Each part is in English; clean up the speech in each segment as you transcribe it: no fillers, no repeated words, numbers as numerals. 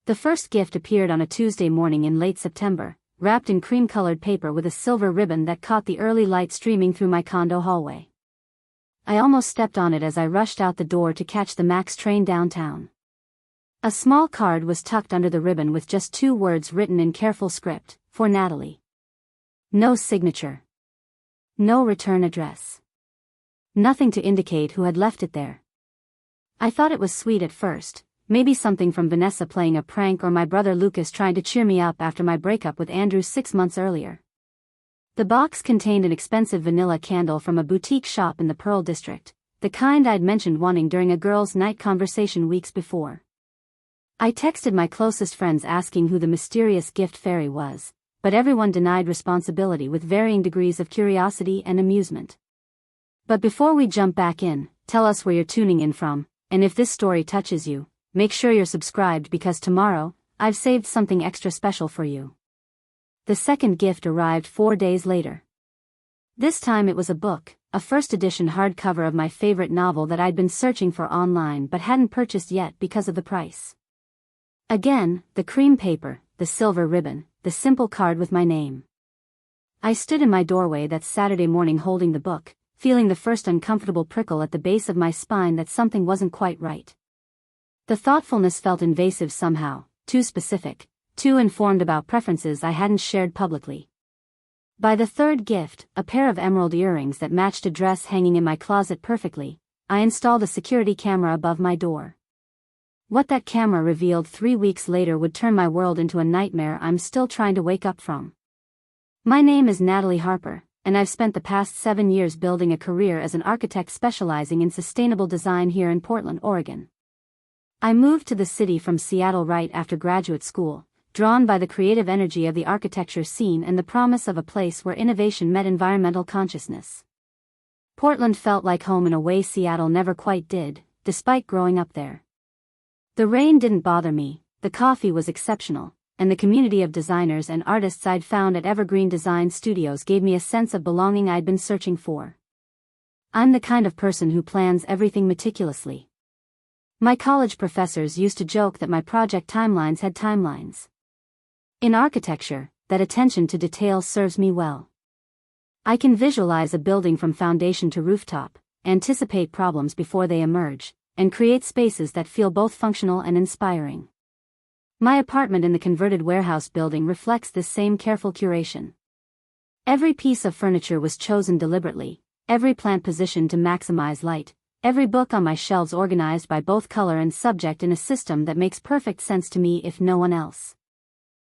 The first gift appeared on a Tuesday morning in late September, wrapped in cream-colored paper with a silver ribbon that caught the early light streaming through my condo hallway. I almost stepped on it as I rushed out the door to catch the MAX train downtown. A small card was tucked under the ribbon with just 2 words written in careful script, "For Natalie." No signature. No return address. Nothing to indicate who had left it there. I thought it was sweet at first, maybe something from Vanessa playing a prank or my brother Lucas trying to cheer me up after my breakup with Andrew 6 months earlier. The box contained an expensive vanilla candle from a boutique shop in the Pearl District, the kind I'd mentioned wanting during a girls' night conversation weeks before. I texted my closest friends asking who the mysterious gift fairy was, but everyone denied responsibility with varying degrees of curiosity and amusement. But before we jump back in, tell us where you're tuning in from, and if this story touches you, make sure you're subscribed because tomorrow, I've saved something extra special for you. The second gift arrived 4 days later. This time it was a book, a first edition hardcover of my favorite novel that I'd been searching for online but hadn't purchased yet because of the price. Again, the cream paper, the silver ribbon, the simple card with my name. I stood in my doorway that Saturday morning holding the book, feeling the first uncomfortable prickle at the base of my spine that something wasn't quite right. The thoughtfulness felt invasive somehow, too specific, too informed about preferences I hadn't shared publicly. By the third gift, a pair of emerald earrings that matched a dress hanging in my closet perfectly, I installed a security camera above my door. What that camera revealed 3 weeks later would turn my world into a nightmare I'm still trying to wake up from. My name is Natalie Harper, and I've spent the past 7 years building a career as an architect specializing in sustainable design here in Portland, Oregon. I moved to the city from Seattle right after graduate school, drawn by the creative energy of the architecture scene and the promise of a place where innovation met environmental consciousness. Portland felt like home in a way Seattle never quite did, despite growing up there. The rain didn't bother me, the coffee was exceptional, and the community of designers and artists I'd found at Evergreen Design Studios gave me a sense of belonging I'd been searching for. I'm the kind of person who plans everything meticulously. My college professors used to joke that my project timelines had timelines. In architecture, that attention to detail serves me well. I can visualize a building from foundation to rooftop, anticipate problems before they emerge, and create spaces that feel both functional and inspiring. My apartment in the converted warehouse building reflects this same careful curation. Every piece of furniture was chosen deliberately, every plant positioned to maximize light, every book on my shelves organized by both color and subject in a system that makes perfect sense to me if no one else.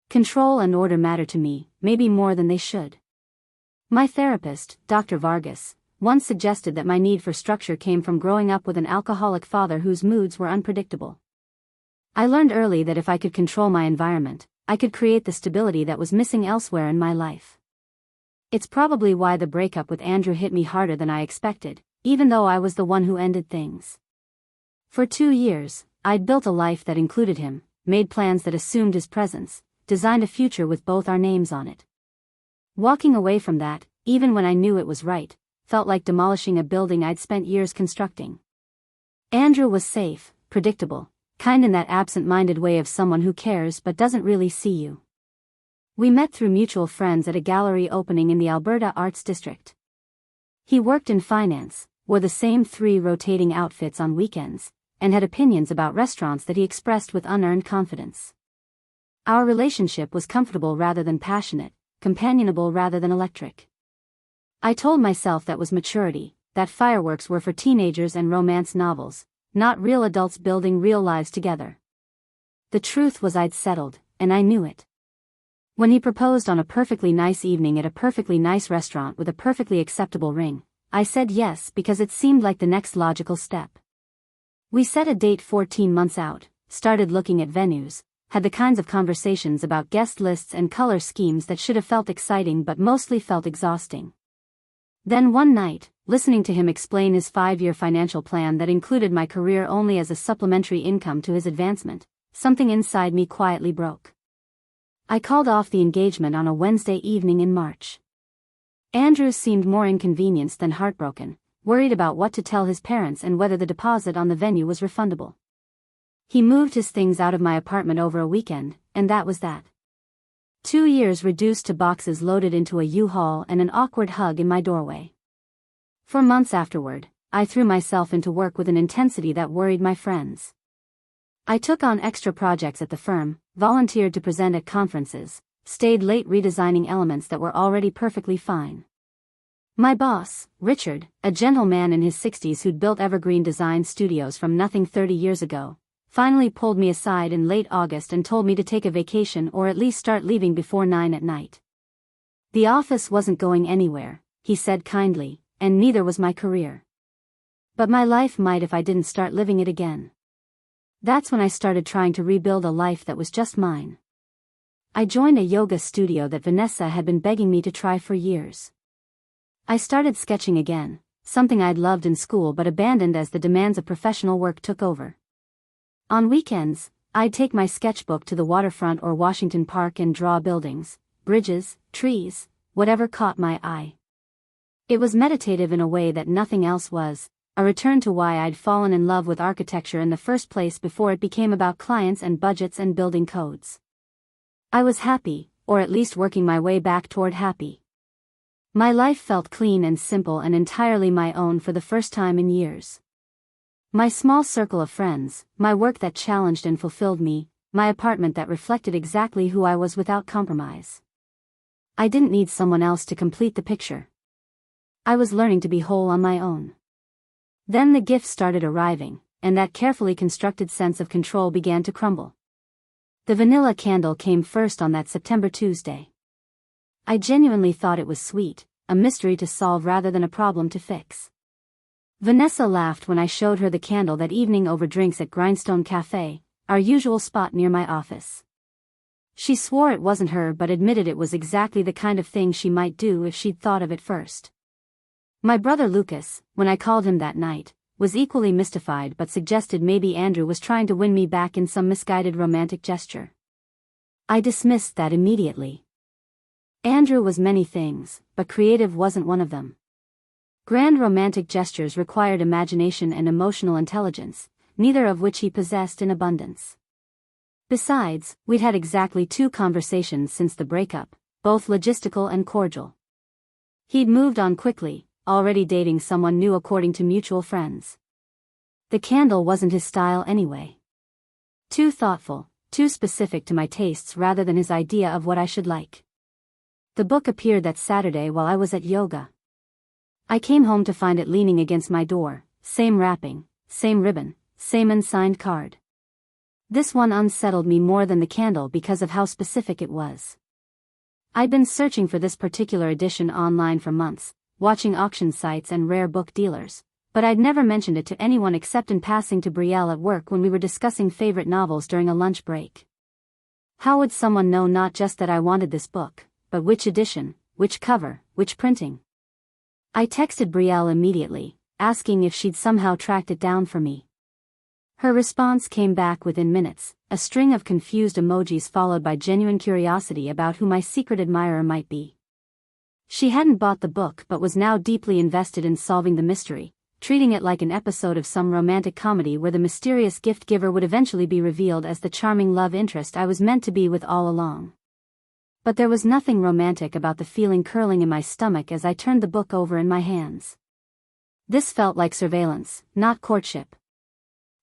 Control and order matter to me, maybe more than they should. My therapist, Dr. Vargas, once suggested that my need for structure came from growing up with an alcoholic father whose moods were unpredictable. I learned early that if I could control my environment, I could create the stability that was missing elsewhere in my life. It's probably why the breakup with Andrew hit me harder than I expected, even though I was the one who ended things. For 2 years, I'd built a life that included him, made plans that assumed his presence, designed a future with both our names on it. Walking away from that, even when I knew it was right, felt like demolishing a building I'd spent years constructing. Andrew was safe, predictable, kind in that absent-minded way of someone who cares but doesn't really see you. We met through mutual friends at a gallery opening in the Alberta Arts District. He worked in finance, wore the same 3 rotating outfits on weekends, and had opinions about restaurants that he expressed with unearned confidence. Our relationship was comfortable rather than passionate, companionable rather than electric. I told myself that was maturity, that fireworks were for teenagers and romance novels, not real adults building real lives together. The truth was I'd settled, and I knew it. When he proposed on a perfectly nice evening at a perfectly nice restaurant with a perfectly acceptable ring, I said yes because it seemed like the next logical step. We set a date 14 months out, started looking at venues, had the kinds of conversations about guest lists and color schemes that should have felt exciting but mostly felt exhausting. Then one night, listening to him explain his 5-year financial plan that included my career only as a supplementary income to his advancement, something inside me quietly broke. I called off the engagement on a Wednesday evening in March. Andrew seemed more inconvenienced than heartbroken, worried about what to tell his parents and whether the deposit on the venue was refundable. He moved his things out of my apartment over a weekend, and that was that. 2 years reduced to boxes loaded into a U-Haul and an awkward hug in my doorway. For months afterward, I threw myself into work with an intensity that worried my friends. I took on extra projects at the firm, volunteered to present at conferences, stayed late redesigning elements that were already perfectly fine. My boss, Richard, a gentleman in his 60s who'd built evergreen design studios from nothing 30 years ago, finally pulled me aside in late August and told me to take a vacation or at least start leaving before 9 at night. The office wasn't going anywhere, he said kindly, and neither was my career. But my life might if I didn't start living it again. That's when I started trying to rebuild a life that was just mine. I joined a yoga studio that Vanessa had been begging me to try for years. I started sketching again, something I'd loved in school but abandoned as the demands of professional work took over. On weekends, I'd take my sketchbook to the waterfront or Washington Park and draw buildings, bridges, trees, whatever caught my eye. It was meditative in a way that nothing else was, a return to why I'd fallen in love with architecture in the first place before it became about clients and budgets and building codes. I was happy, or at least working my way back toward happy. My life felt clean and simple and entirely my own for the first time in years. My small circle of friends, my work that challenged and fulfilled me, my apartment that reflected exactly who I was without compromise. I didn't need someone else to complete the picture. I was learning to be whole on my own. Then the gifts started arriving, and that carefully constructed sense of control began to crumble. The vanilla candle came first on that September Tuesday. I genuinely thought it was sweet, a mystery to solve rather than a problem to fix. Vanessa laughed when I showed her the candle that evening over drinks at Grindstone Cafe, our usual spot near my office. She swore it wasn't her but admitted it was exactly the kind of thing she might do if she'd thought of it first. My brother Lucas, when I called him that night, was equally mystified but suggested maybe Andrew was trying to win me back in some misguided romantic gesture. I dismissed that immediately. Andrew was many things, but creative wasn't one of them. Grand romantic gestures required imagination and emotional intelligence, neither of which he possessed in abundance. Besides, we'd had exactly 2 conversations since the breakup, both logistical and cordial. He'd moved on quickly, already dating someone new according to mutual friends. The candle wasn't his style anyway. Too thoughtful, too specific to my tastes rather than his idea of what I should like. The book appeared that Saturday while I was at yoga. I came home to find it leaning against my door, same wrapping, same ribbon, same unsigned card. This one unsettled me more than the candle because of how specific it was. I'd been searching for this particular edition online for months, watching auction sites and rare book dealers, but I'd never mentioned it to anyone except in passing to Brielle at work when we were discussing favorite novels during a lunch break. How would someone know not just that I wanted this book, but which edition, which cover, which printing? I texted Brielle immediately, asking if she'd somehow tracked it down for me. Her response came back within minutes, a string of confused emojis followed by genuine curiosity about who my secret admirer might be. She hadn't bought the book but was now deeply invested in solving the mystery, treating it like an episode of some romantic comedy where the mysterious gift giver would eventually be revealed as the charming love interest I was meant to be with all along. But there was nothing romantic about the feeling curling in my stomach as I turned the book over in my hands. This felt like surveillance, not courtship.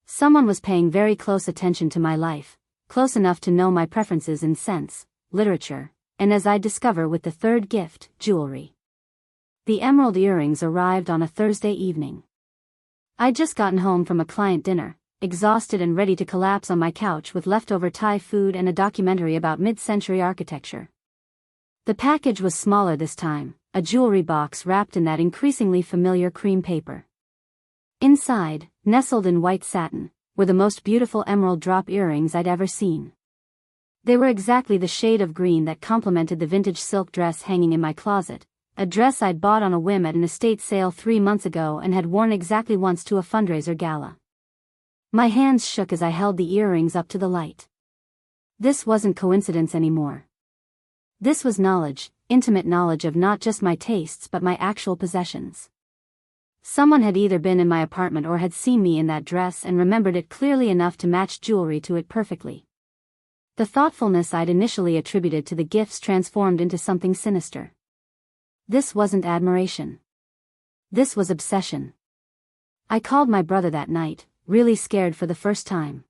Someone was paying very close attention to my life, close enough to know my preferences in scents, literature, and as I'd discover with the third gift, jewelry. The emerald earrings arrived on a Thursday evening. I'd just gotten home from a client dinner, exhausted and ready to collapse on my couch with leftover Thai food and a documentary about mid-century architecture. The package was smaller this time, a jewelry box wrapped in that increasingly familiar cream paper. Inside, nestled in white satin, were the most beautiful emerald drop earrings I'd ever seen. They were exactly the shade of green that complemented the vintage silk dress hanging in my closet, a dress I'd bought on a whim at an estate sale 3 months ago and had worn exactly once to a fundraiser gala. My hands shook as I held the earrings up to the light. This wasn't coincidence anymore. This was knowledge, intimate knowledge of not just my tastes but my actual possessions. Someone had either been in my apartment or had seen me in that dress and remembered it clearly enough to match jewelry to it perfectly. The thoughtfulness I'd initially attributed to the gifts transformed into something sinister. This wasn't admiration. This was obsession. I called my brother that night, really scared for the first time.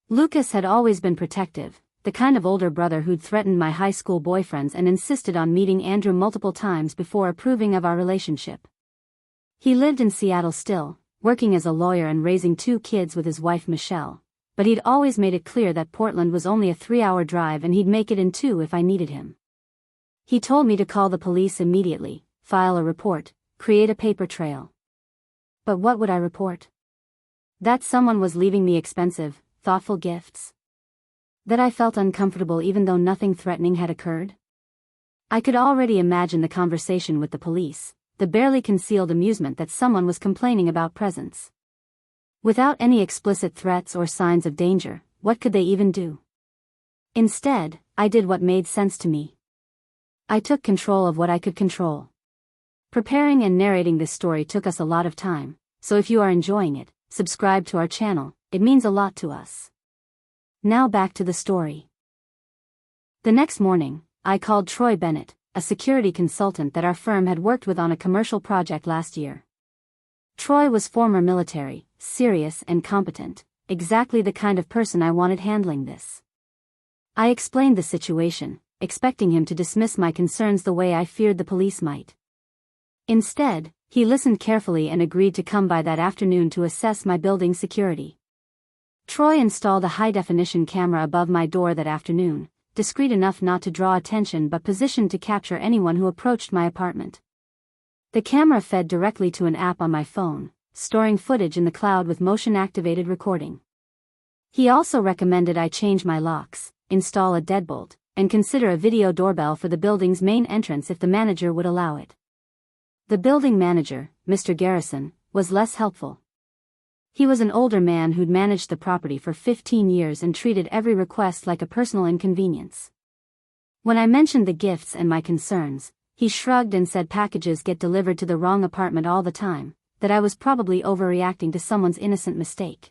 Lucas had always been protective, the kind of older brother who'd threatened my high school boyfriends and insisted on meeting Andrew multiple times before approving of our relationship. He lived in Seattle still, working as a lawyer and raising 2 kids with his wife Michelle, but he'd always made it clear that Portland was only a 3-hour drive and he'd make it in 2 if I needed him. He told me to call the police immediately, file a report, create a paper trail. But what would I report? That someone was leaving me expensive, thoughtful gifts? That I felt uncomfortable even though nothing threatening had occurred? I could already imagine the conversation with the police, the barely concealed amusement that someone was complaining about presents. Without any explicit threats or signs of danger, what could they even do? Instead, I did what made sense to me. I took control of what I could control. Preparing and narrating this story took us a lot of time, so if you are enjoying it, subscribe to our channel, it means a lot to us. Now back to the story. The next morning, I called Troy Bennett, a security consultant that our firm had worked with on a commercial project last year. Troy was former military, serious and competent, exactly the kind of person I wanted handling this. I explained the situation, expecting him to dismiss my concerns the way I feared the police might. Instead, he listened carefully and agreed to come by that afternoon to assess my building's security. Troy installed a high-definition camera above my door that afternoon, discreet enough not to draw attention but positioned to capture anyone who approached my apartment. The camera fed directly to an app on my phone, storing footage in the cloud with motion-activated recording. He also recommended I change my locks, install a deadbolt, and consider a video doorbell for the building's main entrance if the manager would allow it. The building manager, Mr. Garrison, was less helpful. He was an older man who'd managed the property for 15 years and treated every request like a personal inconvenience. When I mentioned the gifts and my concerns, he shrugged and said packages get delivered to the wrong apartment all the time, that I was probably overreacting to someone's innocent mistake.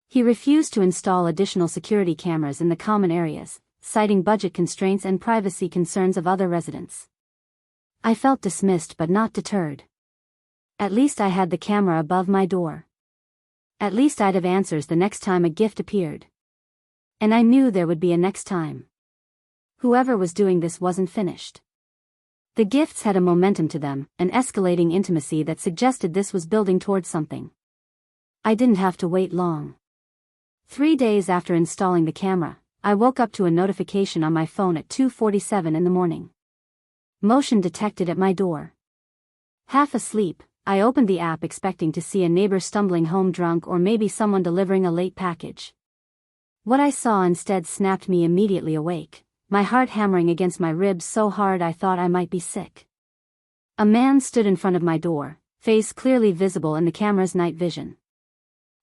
He refused to install additional security cameras in the common areas, citing budget constraints and privacy concerns of other residents. I felt dismissed but not deterred. At least I had the camera above my door. At least I'd have answers the next time a gift appeared. And I knew there would be a next time. Whoever was doing this wasn't finished. The gifts had a momentum to them, an escalating intimacy that suggested this was building towards something. I didn't have to wait long. 3 days after installing the camera, I woke up to a notification on my phone at 2:47 in the morning. Motion detected at my door. Half asleep, I opened the app expecting to see a neighbor stumbling home drunk or maybe someone delivering a late package. What I saw instead snapped me immediately awake, my heart hammering against my ribs so hard I thought I might be sick. A man stood in front of my door, face clearly visible in the camera's night vision.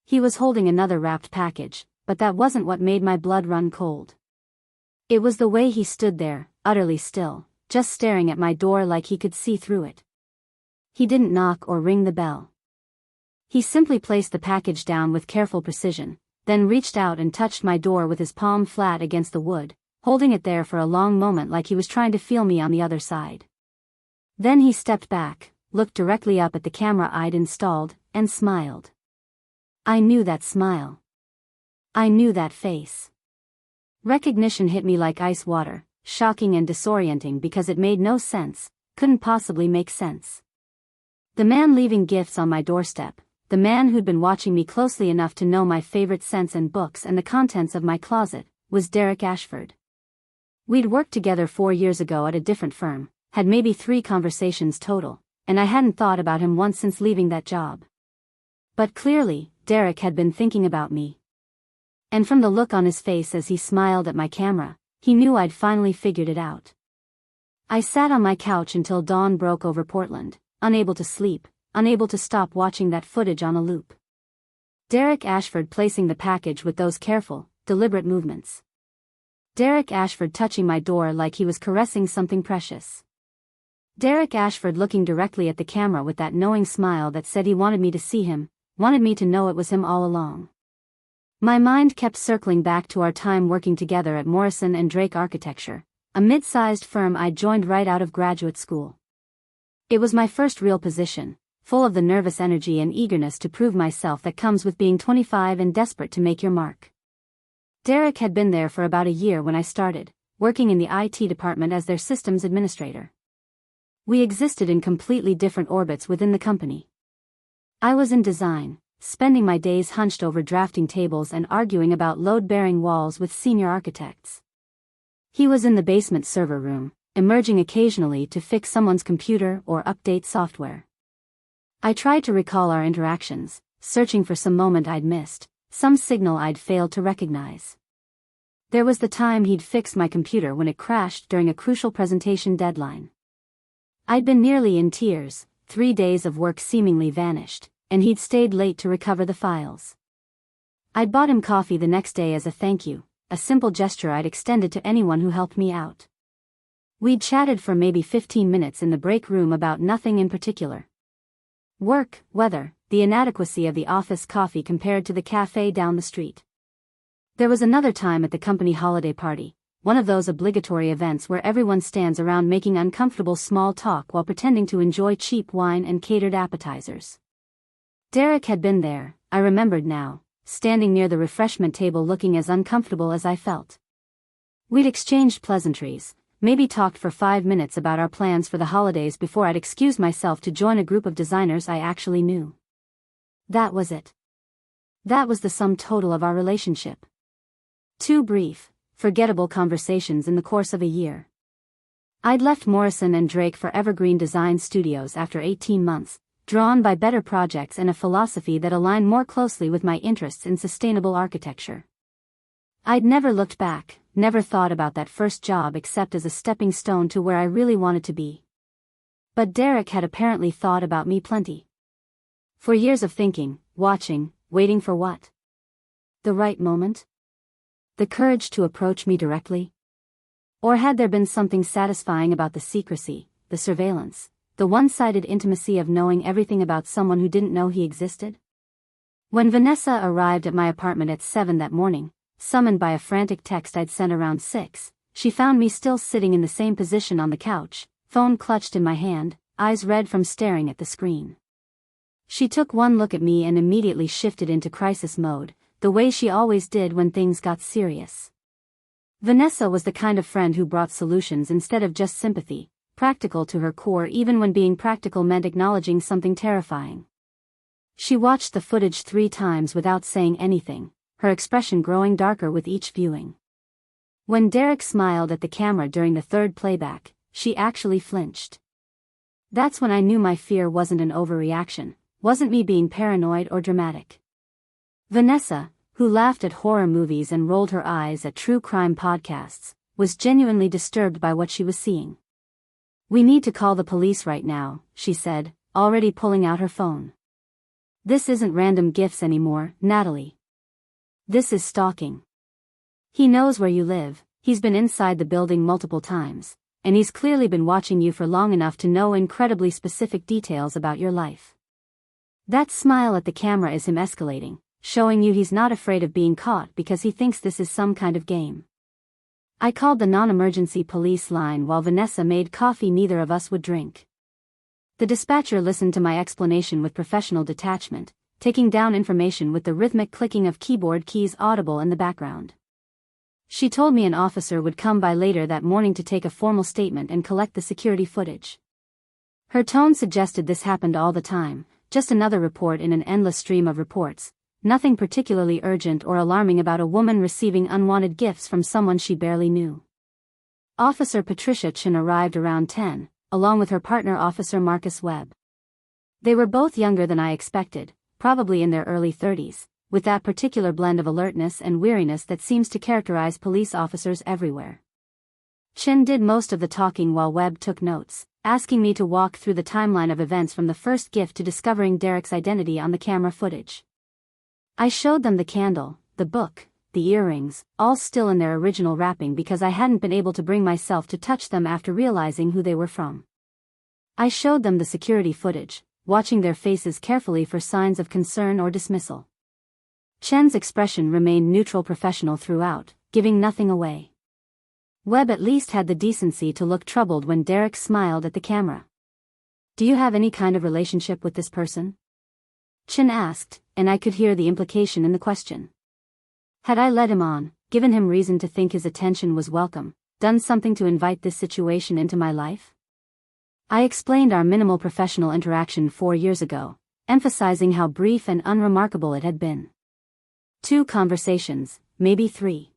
He was holding another wrapped package, but that wasn't what made my blood run cold. It was the way he stood there, utterly still, just staring at my door like he could see through it. He didn't knock or ring the bell. He simply placed the package down with careful precision, then reached out and touched my door with his palm flat against the wood, holding it there for a long moment like he was trying to feel me on the other side. Then he stepped back, looked directly up at the camera I'd installed, and smiled. I knew that smile. I knew that face. Recognition hit me like ice water, shocking and disorienting because it made no sense, couldn't possibly make sense. The man leaving gifts on my doorstep, the man who'd been watching me closely enough to know my favorite scents and books and the contents of my closet, was Derek Ashford. We'd worked together 4 years ago at a different firm, had maybe 3 conversations total, and I hadn't thought about him once since leaving that job. But clearly, Derek had been thinking about me. And from the look on his face as he smiled at my camera, he knew I'd finally figured it out. I sat on my couch until dawn broke over Portland, unable to sleep, unable to stop watching that footage on a loop. Derek Ashford placing the package with those careful, deliberate movements. Derek Ashford touching my door like he was caressing something precious. Derek Ashford looking directly at the camera with that knowing smile that said he wanted me to see him, wanted me to know it was him all along. My mind kept circling back to our time working together at Morrison & Drake Architecture, a mid-sized firm I'd joined right out of graduate school. It was my first real position, full of the nervous energy and eagerness to prove myself that comes with being 25 and desperate to make your mark. Derek had been there for about a year when I started, working in the IT department as their systems administrator. We existed in completely different orbits within the company. I was in design, spending my days hunched over drafting tables and arguing about load-bearing walls with senior architects. He was in the basement server room, emerging occasionally to fix someone's computer or update software. I tried to recall our interactions, searching for some moment I'd missed, some signal I'd failed to recognize. There was the time he'd fixed my computer when it crashed during a crucial presentation deadline. I'd been nearly in tears, 3 days of work seemingly vanished, and he'd stayed late to recover the files. I'd bought him coffee the next day as a thank you, a simple gesture I'd extended to anyone who helped me out. We'd chatted for maybe 15 minutes in the break room about nothing in particular. Work, weather, the inadequacy of the office coffee compared to the cafe down the street. There was another time at the company holiday party, one of those obligatory events where everyone stands around making uncomfortable small talk while pretending to enjoy cheap wine and catered appetizers. Derek had been there, I remembered now, standing near the refreshment table looking as uncomfortable as I felt. We'd exchanged pleasantries, maybe talked for 5 minutes about our plans for the holidays before I'd excused myself to join a group of designers I actually knew. That was it. That was the sum total of our relationship. 2 brief, forgettable conversations in the course of a year. I'd left Morrison & Drake for Evergreen Design Studios after 18 months, drawn by better projects and a philosophy that aligned more closely with my interests in sustainable architecture. I'd never looked back, never thought about that first job except as a stepping stone to where I really wanted to be. But Derek had apparently thought about me plenty. For years of thinking, watching, waiting for what? The right moment? The courage to approach me directly? Or had there been something satisfying about the secrecy, the surveillance, the one-sided intimacy of knowing everything about someone who didn't know he existed? When Vanessa arrived at my apartment at 7 that morning, summoned by a frantic text I'd sent around 6, she found me still sitting in the same position on the couch, phone clutched in my hand, eyes red from staring at the screen. She took one look at me and immediately shifted into crisis mode, the way she always did when things got serious. Vanessa was the kind of friend who brought solutions instead of just sympathy, practical to her core even when being practical meant acknowledging something terrifying. She watched the footage 3 times without saying anything, her expression growing darker with each viewing. When Derek smiled at the camera during the 3rd playback, she actually flinched. That's when I knew my fear wasn't an overreaction, wasn't me being paranoid or dramatic. Vanessa, who laughed at horror movies and rolled her eyes at true crime podcasts, was genuinely disturbed by what she was seeing. "We need to call the police right now," she said, already pulling out her phone. "This isn't random gifts anymore, Natalie. This is stalking. He knows where you live, he's been inside the building multiple times, and he's clearly been watching you for long enough to know incredibly specific details about your life." That smile at the camera is him escalating, showing you he's not afraid of being caught because he thinks this is some kind of game. I called the non-emergency police line while Vanessa made coffee neither of us would drink. The dispatcher listened to my explanation with professional detachment, taking down information with the rhythmic clicking of keyboard keys audible in the background. She told me an officer would come by later that morning to take a formal statement and collect the security footage. Her tone suggested this happened all the time, just another report in an endless stream of reports. Nothing particularly urgent or alarming about a woman receiving unwanted gifts from someone she barely knew. Officer Patricia Chin arrived around 10, along with her partner Officer Marcus Webb. They were both younger than I expected, probably in their early 30s, with that particular blend of alertness and weariness that seems to characterize police officers everywhere. Chin did most of the talking while Webb took notes, asking me to walk through the timeline of events from the first gift to discovering Derek's identity on the camera footage. I showed them the candle, the book, the earrings, all still in their original wrapping because I hadn't been able to bring myself to touch them after realizing who they were from. I showed them the security footage, watching their faces carefully for signs of concern or dismissal. Chen's expression remained neutral professional throughout, giving nothing away. Webb at least had the decency to look troubled when Derek smiled at the camera. Do you have any kind of relationship with this person? Chen asked, and I could hear the implication in the question. Had I led him on, given him reason to think his attention was welcome, done something to invite this situation into my life? I explained our minimal professional interaction 4 years ago, emphasizing how brief and unremarkable it had been. 2 conversations, maybe 3.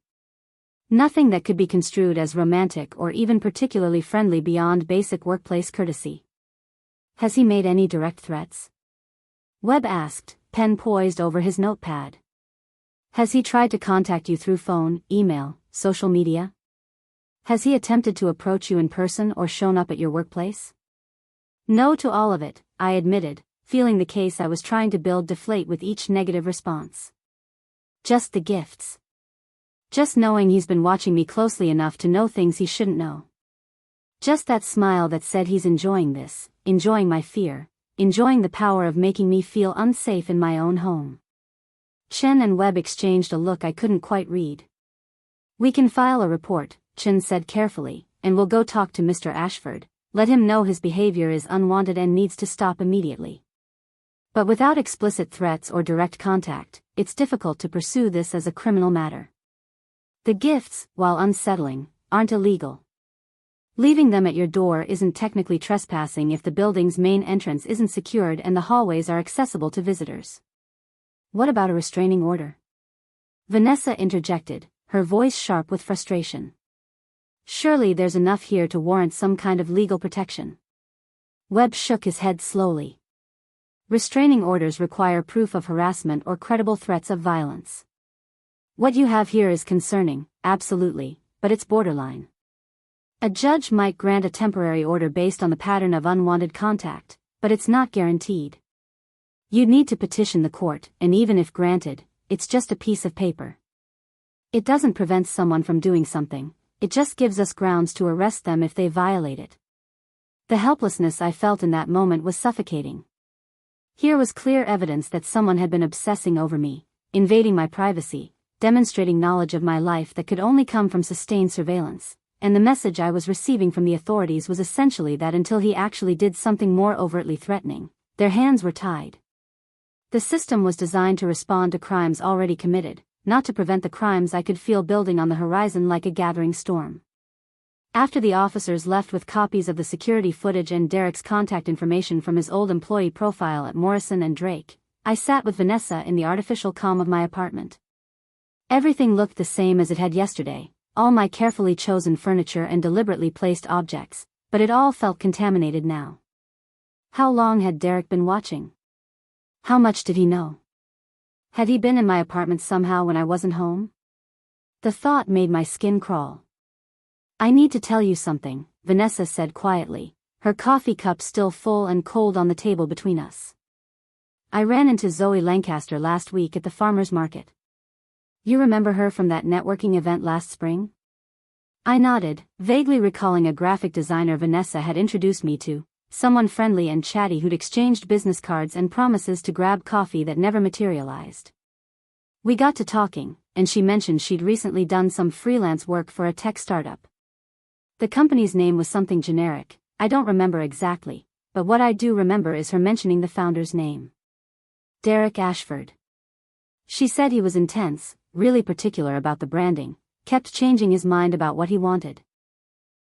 Nothing that could be construed as romantic or even particularly friendly beyond basic workplace courtesy. Has he made any direct threats? Webb asked, pen poised over his notepad. Has he tried to contact you through phone, email, social media? Has he attempted to approach you in person or shown up at your workplace? No to all of it, I admitted, feeling the case I was trying to build deflate with each negative response. Just the gifts. Just knowing he's been watching me closely enough to know things he shouldn't know. Just that smile that said he's enjoying this, enjoying my fear, enjoying the power of making me feel unsafe in my own home. Chen and Webb exchanged a look I couldn't quite read. We can file a report, Chen said carefully, and we'll go talk to Mr. Ashford, let him know his behavior is unwanted and needs to stop immediately. But without explicit threats or direct contact, it's difficult to pursue this as a criminal matter. The gifts, while unsettling, aren't illegal. Leaving them at your door isn't technically trespassing if the building's main entrance isn't secured and the hallways are accessible to visitors. What about a restraining order? Vanessa interjected, her voice sharp with frustration. Surely there's enough here to warrant some kind of legal protection. Webb shook his head slowly. Restraining orders require proof of harassment or credible threats of violence. What you have here is concerning, absolutely, but it's borderline. A judge might grant a temporary order based on the pattern of unwanted contact, but it's not guaranteed. You'd need to petition the court, and even if granted, it's just a piece of paper. It doesn't prevent someone from doing something, it just gives us grounds to arrest them if they violate it. The helplessness I felt in that moment was suffocating. Here was clear evidence that someone had been obsessing over me, invading my privacy, demonstrating knowledge of my life that could only come from sustained surveillance, and the message I was receiving from the authorities was essentially that until he actually did something more overtly threatening, their hands were tied. The system was designed to respond to crimes already committed, not to prevent the crimes I could feel building on the horizon like a gathering storm. After the officers left with copies of the security footage and Derek's contact information from his old employee profile at Morrison and Drake, I sat with Vanessa in the artificial calm of my apartment. Everything looked the same as it had yesterday, all my carefully chosen furniture and deliberately placed objects, but it all felt contaminated now. How long had Derek been watching? How much did he know? Had he been in my apartment somehow when I wasn't home? The thought made my skin crawl. I need to tell you something, Vanessa said quietly, her coffee cup still full and cold on the table between us. I ran into Zoe Lancaster last week at the farmer's market. You remember her from that networking event last spring? I nodded, vaguely recalling a graphic designer Vanessa had introduced me to, someone friendly and chatty who'd exchanged business cards and promises to grab coffee that never materialized. We got to talking, and she mentioned she'd recently done some freelance work for a tech startup. The company's name was something generic, I don't remember exactly, but what I do remember is her mentioning the founder's name. Derek Ashford. She said he was intense, really particular about the branding, kept changing his mind about what he wanted.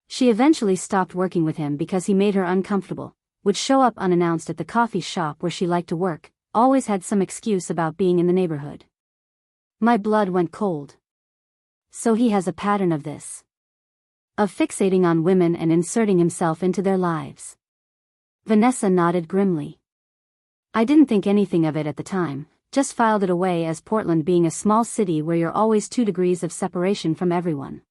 She eventually stopped working with him because he made her uncomfortable, would show up unannounced at the coffee shop where she liked to work, always had some excuse about being in the neighborhood. My blood went cold. So he has a pattern of this. Of fixating on women and inserting himself into their lives. Vanessa nodded grimly. I didn't think anything of it at the time, just filed it away as Portland being a small city where you're always 2 degrees of separation from everyone.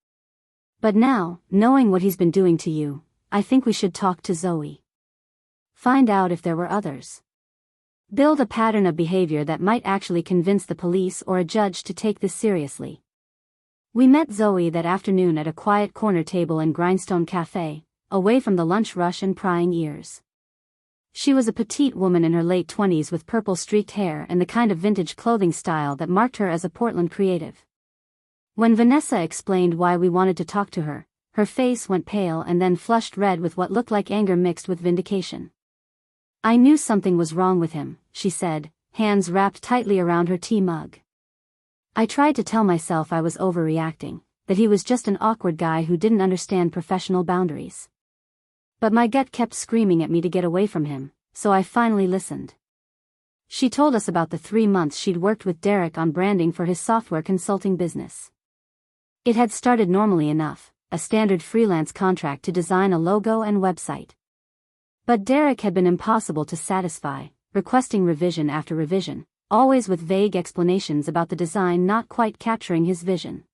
But now, knowing what he's been doing to you, I think we should talk to Zoe. Find out if there were others. Build a pattern of behavior that might actually convince the police or a judge to take this seriously. We met Zoe that afternoon at a quiet corner table in Grindstone Cafe, away from the lunch rush and prying ears. She was a petite woman in her late 20s with purple-streaked hair and the kind of vintage clothing style that marked her as a Portland creative. When Vanessa explained why we wanted to talk to her, her face went pale and then flushed red with what looked like anger mixed with vindication. "I knew something was wrong with him," she said, hands wrapped tightly around her tea mug. "I tried to tell myself I was overreacting, that he was just an awkward guy who didn't understand professional boundaries. But my gut kept screaming at me to get away from him, so I finally listened." She told us about the 3 months she'd worked with Derek on branding for his software consulting business. It had started normally enough, a standard freelance contract to design a logo and website. But Derek had been impossible to satisfy, requesting revision after revision, always with vague explanations about the design not quite capturing his vision.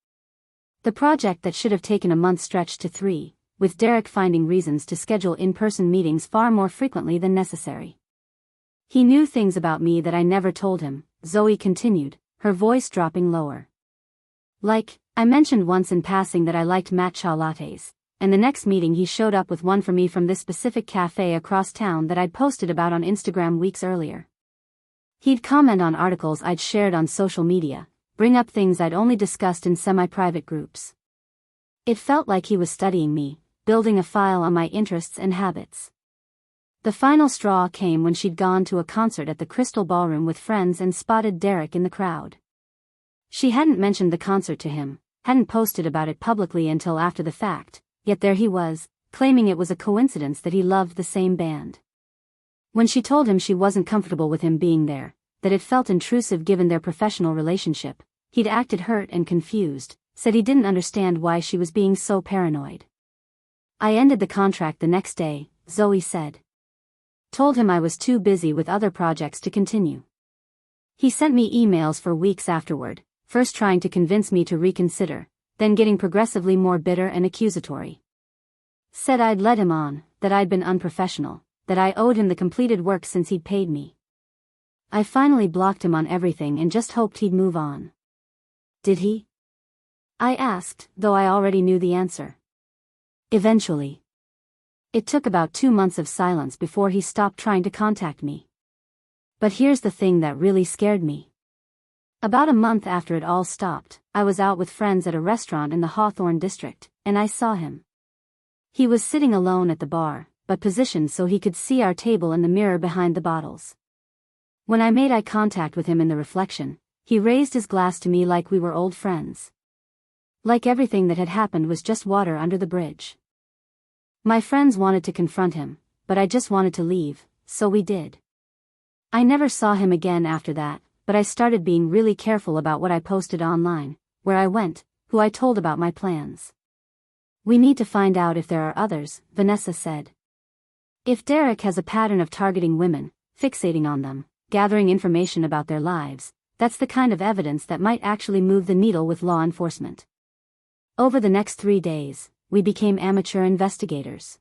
The project that should have taken a month stretched to 3, with Derek finding reasons to schedule in-person meetings far more frequently than necessary. "He knew things about me that I never told him," Zoe continued, her voice dropping lower. "Like, I mentioned once in passing that I liked matcha lattes, and the next meeting he showed up with one for me from this specific cafe across town that I'd posted about on Instagram weeks earlier. He'd comment on articles I'd shared on social media, bring up things I'd only discussed in semi-private groups. It felt like he was studying me, building a file on my interests and habits." The final straw came when she'd gone to a concert at the Crystal Ballroom with friends and spotted Derek in the crowd. She hadn't mentioned the concert to him, hadn't posted about it publicly until after the fact, yet there he was, claiming it was a coincidence that he loved the same band. When she told him she wasn't comfortable with him being there, that it felt intrusive given their professional relationship, he'd acted hurt and confused, said he didn't understand why she was being so paranoid. "I ended the contract the next day," Zoe said. "Told him I was too busy with other projects to continue. He sent me emails for weeks afterward, first trying to convince me to reconsider, then getting progressively more bitter and accusatory. Said I'd led him on, that I'd been unprofessional, that I owed him the completed work since he'd paid me. I finally blocked him on everything and just hoped he'd move on." "Did he?" I asked, though I already knew the answer. "Eventually. It took about 2 months of silence before he stopped trying to contact me. But here's the thing that really scared me. About a month after it all stopped, I was out with friends at a restaurant in the Hawthorne district, and I saw him. He was sitting alone at the bar, but positioned so he could see our table and the mirror behind the bottles. When I made eye contact with him in the reflection, he raised his glass to me like we were old friends. Like everything that had happened was just water under the bridge. My friends wanted to confront him, but I just wanted to leave, so we did. I never saw him again after that, but I started being really careful about what I posted online, where I went, who I told about my plans. We need to find out if there are others," Vanessa said. "If Derek has a pattern of targeting women, fixating on them, gathering information about their lives, that's the kind of evidence that might actually move the needle with law enforcement." Over the next 3 days, we became amateur investigators.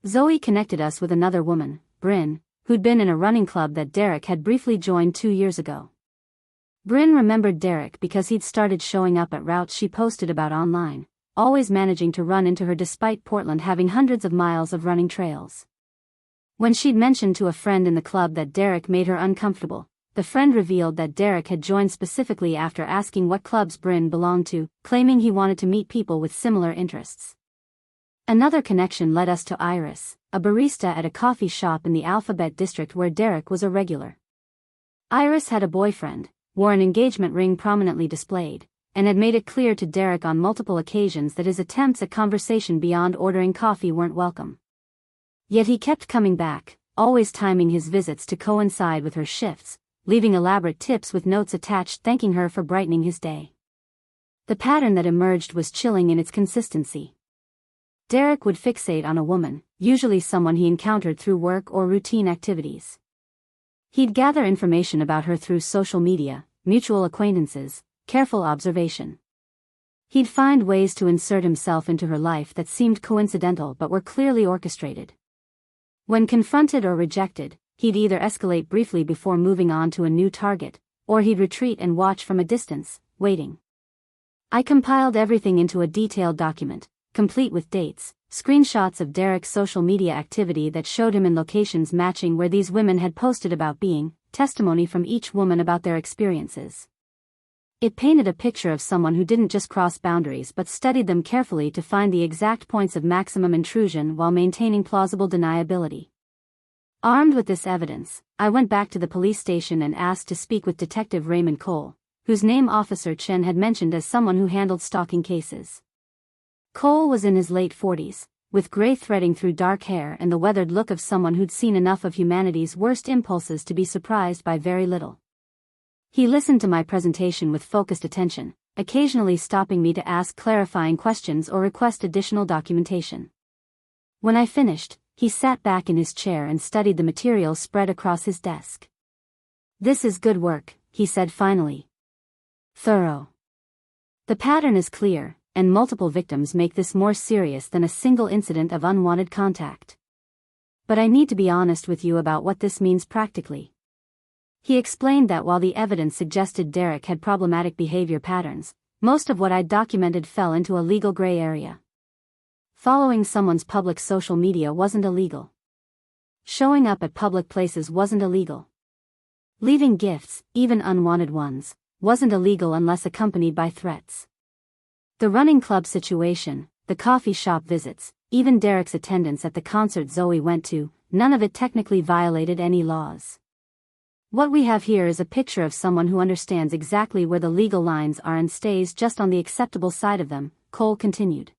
Zoe connected us with another woman, Bryn, who'd been in a running club that Derek had briefly joined 2 years ago. Bryn remembered Derek because he'd started showing up at routes she posted about online, always managing to run into her despite Portland having hundreds of miles of running trails. When she'd mentioned to a friend in the club that Derek made her uncomfortable, the friend revealed that Derek had joined specifically after asking what clubs Bryn belonged to, claiming he wanted to meet people with similar interests. Another connection led us to Iris, a barista at a coffee shop in the Alphabet District where Derek was a regular. Iris had a boyfriend, wore an engagement ring prominently displayed, and had made it clear to Derek on multiple occasions that his attempts at conversation beyond ordering coffee weren't welcome. Yet he kept coming back, always timing his visits to coincide with her shifts, leaving elaborate tips with notes attached thanking her for brightening his day. The pattern that emerged was chilling in its consistency. Derek would fixate on a woman, usually someone he encountered through work or routine activities. He'd gather information about her through social media, mutual acquaintances, careful observation. He'd find ways to insert himself into her life that seemed coincidental but were clearly orchestrated. When confronted or rejected, he'd either escalate briefly before moving on to a new target, or he'd retreat and watch from a distance, waiting. I compiled everything into a detailed document, complete with dates, screenshots of Derek's social media activity that showed him in locations matching where these women had posted about being, testimony from each woman about their experiences. It painted a picture of someone who didn't just cross boundaries but studied them carefully to find the exact points of maximum intrusion while maintaining plausible deniability. Armed with this evidence, I went back to the police station and asked to speak with Detective Raymond Cole, whose name Officer Chen had mentioned as someone who handled stalking cases. Cole was in his late 40s, with gray threading through dark hair and the weathered look of someone who'd seen enough of humanity's worst impulses to be surprised by very little. He listened to my presentation with focused attention, occasionally stopping me to ask clarifying questions or request additional documentation. When I finished, he sat back in his chair and studied the materials spread across his desk. "This is good work," he said finally. "Thorough. The pattern is clear, and multiple victims make this more serious than a single incident of unwanted contact. But I need to be honest with you about what this means practically." He explained that while the evidence suggested Derek had problematic behavior patterns, most of what I'd documented fell into a legal gray area. Following someone's public social media wasn't illegal. Showing up at public places wasn't illegal. Leaving gifts, even unwanted ones, wasn't illegal unless accompanied by threats. The running club situation, the coffee shop visits, even Derek's attendance at the concert Zoe went to, none of it technically violated any laws. What we have here is a picture of someone who understands exactly where the legal lines are and stays just on the acceptable side of them, Cole continued.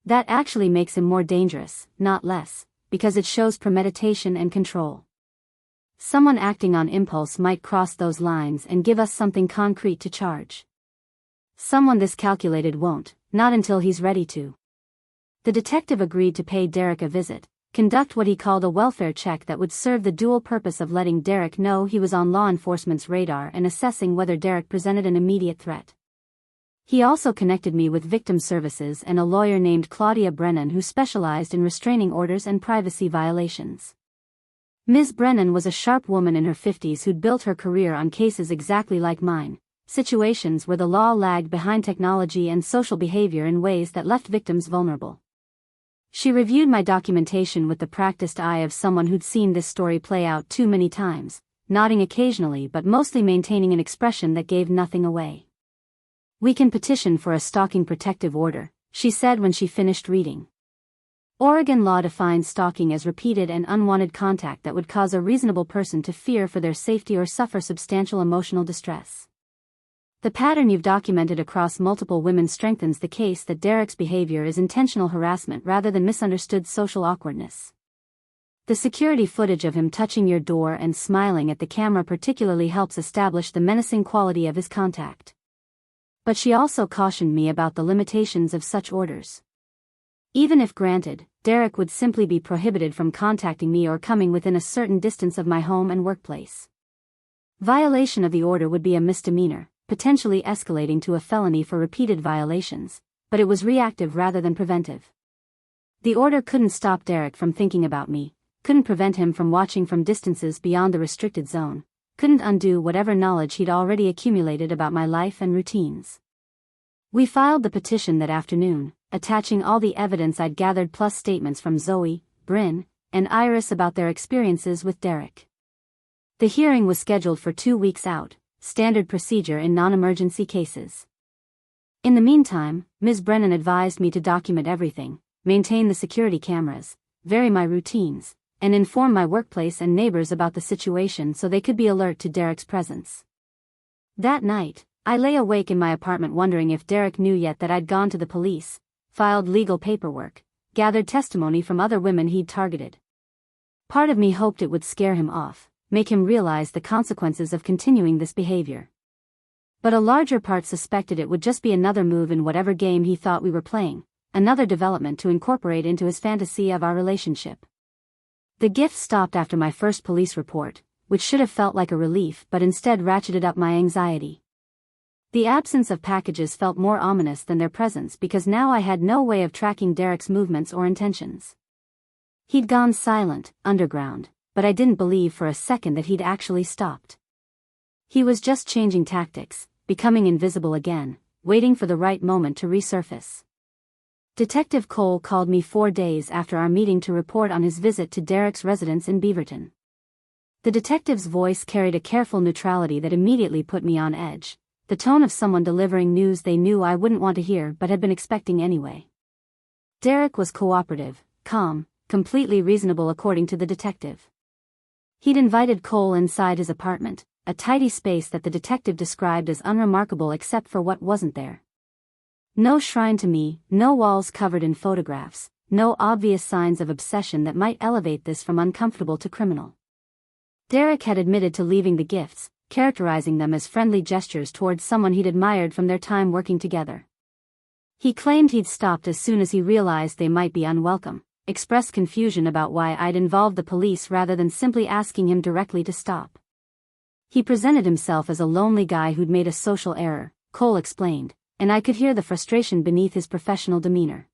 That actually makes him more dangerous, not less, because it shows premeditation and control. Someone acting on impulse might cross those lines and give us something concrete to charge. Someone this calculated won't, not until he's ready to. The detective agreed to pay Derek a visit, conduct what he called a welfare check that would serve the dual purpose of letting Derek know he was on law enforcement's radar and assessing whether Derek presented an immediate threat. He also connected me with victim services and a lawyer named Claudia Brennan who specialized in restraining orders and privacy violations. Ms. Brennan was a sharp woman in her 50s who'd built her career on cases exactly like mine. Situations where the law lagged behind technology and social behavior in ways that left victims vulnerable. She reviewed my documentation with the practiced eye of someone who'd seen this story play out too many times, nodding occasionally but mostly maintaining an expression that gave nothing away. "We can petition for a stalking protective order," she said when she finished reading. Oregon law defines stalking as repeated and unwanted contact that would cause a reasonable person to fear for their safety or suffer substantial emotional distress. The pattern you've documented across multiple women strengthens the case that Derek's behavior is intentional harassment rather than misunderstood social awkwardness. The security footage of him touching your door and smiling at the camera particularly helps establish the menacing quality of his contact. But she also cautioned me about the limitations of such orders. Even if granted, Derek would simply be prohibited from contacting me or coming within a certain distance of my home and workplace. Violation of the order would be a misdemeanor, potentially escalating to a felony for repeated violations, but it was reactive rather than preventive. The order couldn't stop Derek from thinking about me, couldn't prevent him from watching from distances beyond the restricted zone, couldn't undo whatever knowledge he'd already accumulated about my life and routines. We filed the petition that afternoon, attaching all the evidence I'd gathered plus statements from Zoe, Bryn, and Iris about their experiences with Derek. The hearing was scheduled for 2 weeks out, standard procedure in non-emergency cases. In the meantime, Ms. Brennan advised me to document everything, maintain the security cameras, vary my routines, and inform my workplace and neighbors about the situation so they could be alert to Derek's presence. That night, I lay awake in my apartment wondering if Derek knew yet that I'd gone to the police, filed legal paperwork, gathered testimony from other women he'd targeted. Part of me hoped it would scare him off, make him realize the consequences of continuing this behavior. But a larger part suspected it would just be another move in whatever game he thought we were playing, another development to incorporate into his fantasy of our relationship. The gift stopped after my first police report, which should have felt like a relief but instead ratcheted up my anxiety. The absence of packages felt more ominous than their presence because now I had no way of tracking Derek's movements or intentions. He'd gone silent, underground, but I didn't believe for a second that he'd actually stopped. He was just changing tactics, becoming invisible again, waiting for the right moment to resurface. Detective Cole called me 4 days after our meeting to report on his visit to Derek's residence in Beaverton. The detective's voice carried a careful neutrality that immediately put me on edge, the tone of someone delivering news they knew I wouldn't want to hear but had been expecting anyway. Derek was cooperative, calm, completely reasonable according to the detective. He'd invited Cole inside his apartment, a tidy space that the detective described as unremarkable except for what wasn't there. No shrine to me, no walls covered in photographs, no obvious signs of obsession that might elevate this from uncomfortable to criminal. Derek had admitted to leaving the gifts, characterizing them as friendly gestures towards someone he'd admired from their time working together. He claimed he'd stopped as soon as he realized they might be unwelcome, expressed confusion about why I'd involved the police rather than simply asking him directly to stop. He presented himself as a lonely guy who'd made a social error, Cole explained, and I could hear the frustration beneath his professional demeanor.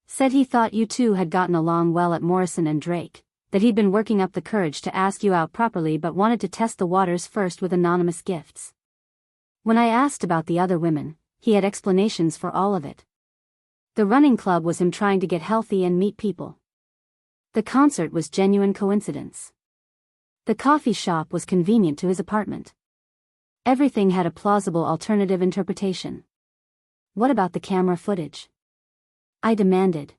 Said he thought you two had gotten along well at Morrison and Drake, that he'd been working up the courage to ask you out properly but wanted to test the waters first with anonymous gifts. When I asked about the other women, he had explanations for all of it. The running club was him trying to get healthy and meet people. The concert was genuine coincidence. The coffee shop was convenient to his apartment. Everything had a plausible alternative interpretation. What about the camera footage? I demanded.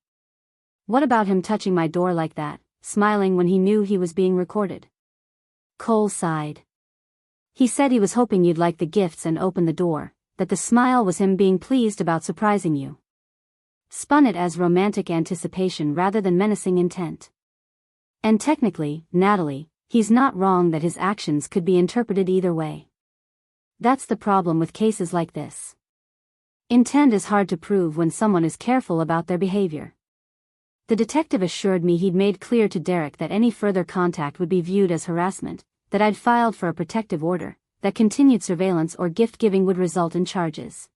What about him touching my door like that, smiling when he knew he was being recorded? Cole sighed. He said he was hoping you'd like the gifts and open the door, that the smile was him being pleased about surprising you. Spun it as romantic anticipation rather than menacing intent. And technically, Natalie, he's not wrong that his actions could be interpreted either way. That's the problem with cases like this. Intent is hard to prove when someone is careful about their behavior. The detective assured me he'd made clear to Derek that any further contact would be viewed as harassment, that I'd filed for a protective order, that continued surveillance or gift-giving would result in charges.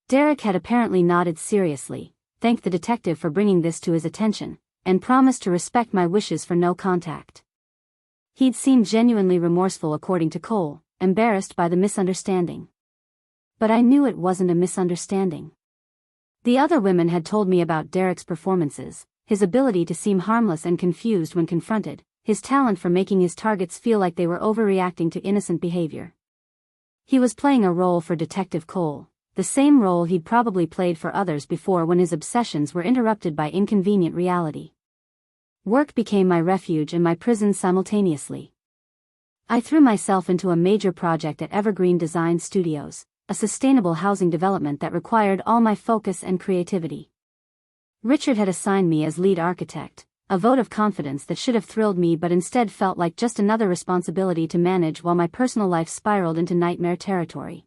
Derek had apparently nodded seriously, thanked the detective for bringing this to his attention, and promised to respect my wishes for no contact. He'd seemed genuinely remorseful according to Cole, embarrassed by the misunderstanding. But I knew it wasn't a misunderstanding. The other women had told me about Derek's performances, his ability to seem harmless and confused when confronted, his talent for making his targets feel like they were overreacting to innocent behavior. He was playing a role for Detective Cole, the same role he'd probably played for others before when his obsessions were interrupted by inconvenient reality. Work became my refuge and my prison simultaneously. I threw myself into a major project at Evergreen Design Studios, a sustainable housing development that required all my focus and creativity. Richard had assigned me as lead architect, a vote of confidence that should have thrilled me but instead felt like just another responsibility to manage while my personal life spiraled into nightmare territory.